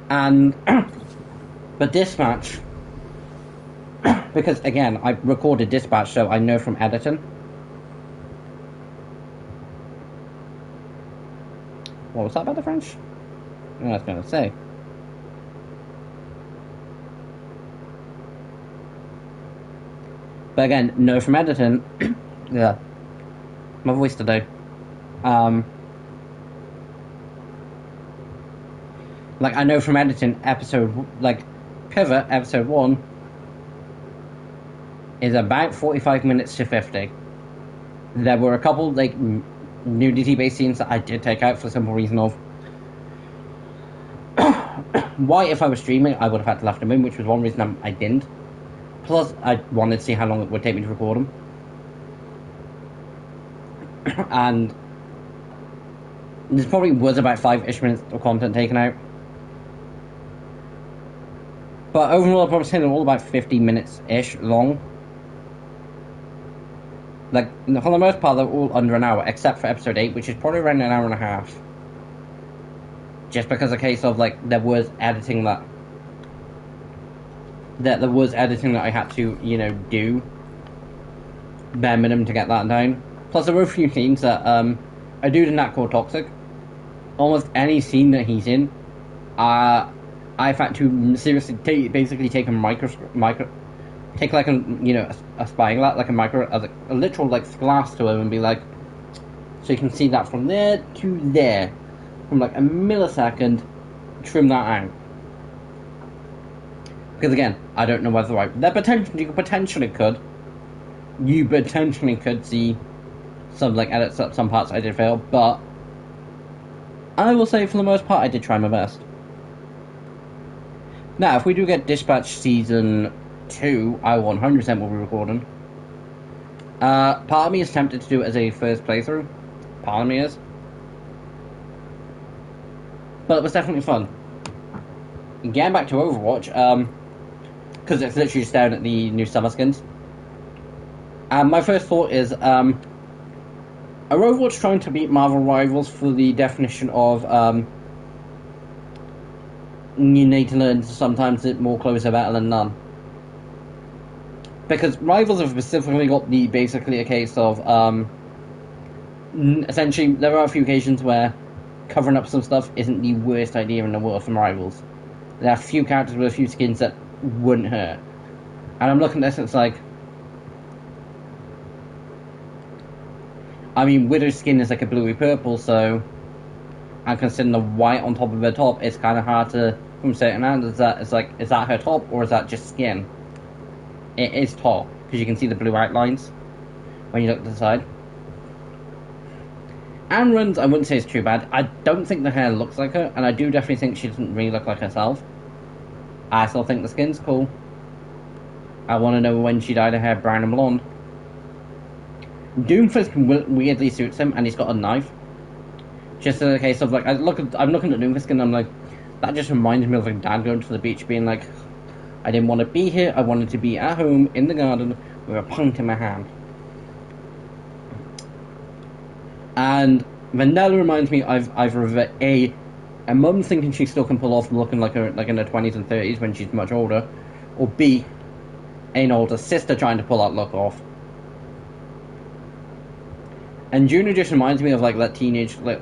And but Dispatch, because again, I recorded Dispatch, so I know from editing. What was that about the French? I was going to say. But again, no from editing. Yeah. My voice today. Like, I know from editing Pivot, episode 1, is about 45 minutes to 50. There were a couple, like, nudity-based scenes that I did take out for the simple reason of why, if I was streaming, I would have had to left them in, which was one reason I didn't. Plus, I wanted to see how long it would take me to record them. And this probably was about 5-ish minutes of content taken out. But overall, I'd probably say they're all about 50 minutes-ish long. Like, for the most part, they're all under an hour, except for episode 8, which is probably around an hour and a half. Just because a case of, like, there was editing that I had to, you know, do bare minimum to get that down. Plus, there were a few scenes that, a dude in that called Toxic, almost any scene that he's in, I've had to seriously take a take like a spying glass, like a literal like glass to him and be like, so you can see that from there to there, from like a millisecond, trim that out. Because again, I don't know whether you potentially could see some like edits up some parts I did fail, but I will say for the most part I did try my best. Now, if we do get Dispatch Season 2, I 100% will be recording. Part of me is tempted to do it as a first playthrough. Part of me is. But it was definitely fun. Getting back to Overwatch, because it's literally just down at the new summer skins. My first thought is, are Overwatch trying to beat Marvel Rivals for the definition of, you need to learn sometimes that more closer better than none? Because Rivals have specifically got basically a case of, essentially, there are a few occasions where covering up some stuff isn't the worst idea in the world from Rivals. There are a few characters with a few skins that wouldn't hurt. And I'm looking at this and it's like, I mean, Widow's skin is like a bluey purple, so I'm considering the white on top of her top, it's kind of hard to, from certain angles, is that her top, or is that just skin? It is top, because you can see the blue outlines when you look to the side. Amren's, I wouldn't say it's too bad. I don't think the hair looks like her, and I do definitely think she doesn't really look like herself. I still think the skin's cool. I want to know when she dyed her hair brown and blonde. Doomfist weirdly suits him, and he's got a knife. Just in a case of, like, I'm looking at Doomfist and I'm like, that just reminds me of like Dad going to the beach being like, I didn't want to be here, I wanted to be at home in the garden with a pint in my hand. And Vendetta reminds me of either a mum thinking she still can pull off looking like in her 20s and 30s when she's much older, or B, an older sister trying to pull that look off. And Juno just reminds me of like that teenage, like,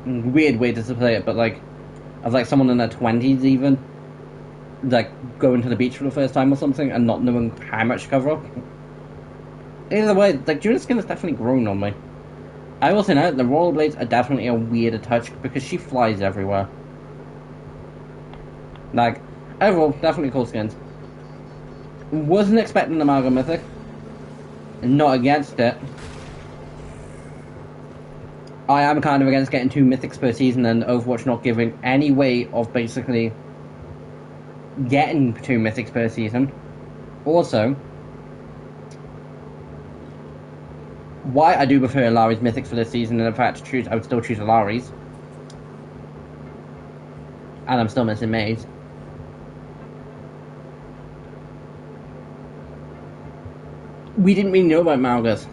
weird way to say it, but like, of like someone in their 20s even, like going to the beach for the first time or something and not knowing how much to cover up. Either way, like, Juno's skin has definitely grown on me. I will say now, the rollerblades are definitely a weirder touch because she flies everywhere. Like, overall, definitely cool skins. Wasn't expecting the Amalgam Mythic. Not against it. I am kind of against getting 2 Mythics per season and Overwatch not giving any way of basically getting 2 Mythics per season. Also, why I do prefer Lowry's Mythics for this season, and if I had to choose, I would still choose Lowry's. And I'm still missing Maze. We didn't really know about Malgus.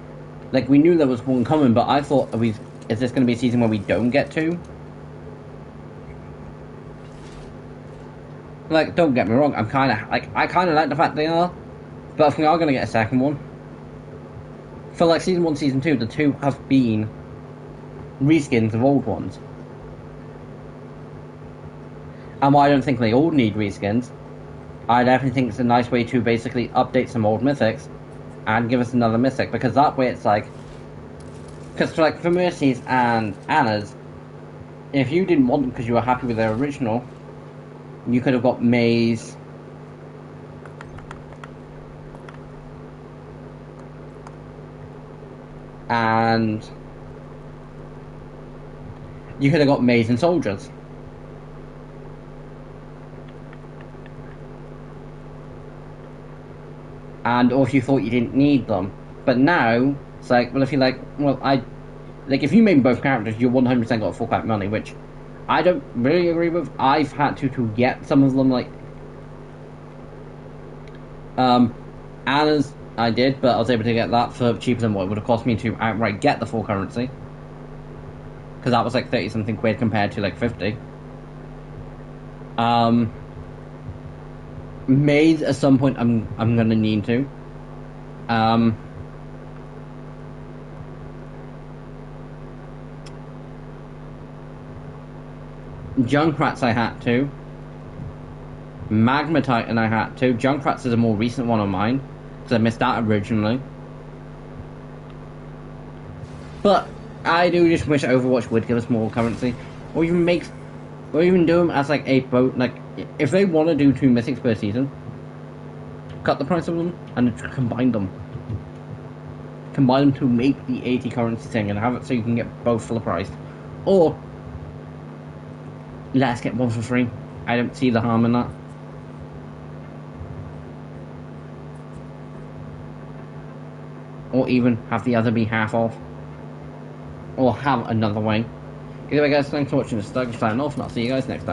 Like, we knew there was one coming, but I thought, is this going to be a season where we don't get 2? Like, don't get me wrong, I kind of like the fact they are, but if we are going to get a second one, for like season 1, season 2, the 2 have been reskins of old ones. And while I don't think they all need reskins, I definitely think it's a nice way to basically update some old mythics and give us another mythic, because that way it's like, because for Mercy's and Anna's, if you didn't want them because you were happy with their original, you could have got Maze and you could have got Maze and Soldiers. And or if you thought you didn't need them. But now, it's like, well, if you're like, well, if you made both characters, you 100% got full pack money, which I don't really agree with. I've had to get some of them, like, Anna's, I did, but I was able to get that for cheaper than what it would have cost me to outright get the full currency. Because that was like 30 something quid compared to like 50. Maze at some point I'm gonna need to. Junkrats I had to. Magma Titan I had to. Junkrats is a more recent one of mine, because I missed that originally. But I do just wish Overwatch would give us more currency, or even do them as like a boat. Like if they want to do 2 mythics per season, cut the price of them and combine them to make the 80 currency thing and have it so you can get both full price, or let's get one for free. I don't see the harm in that. Or even have the other be half off. Or have another way. Anyway guys, thanks for watching this. Doug signing off, and I'll see you guys next time.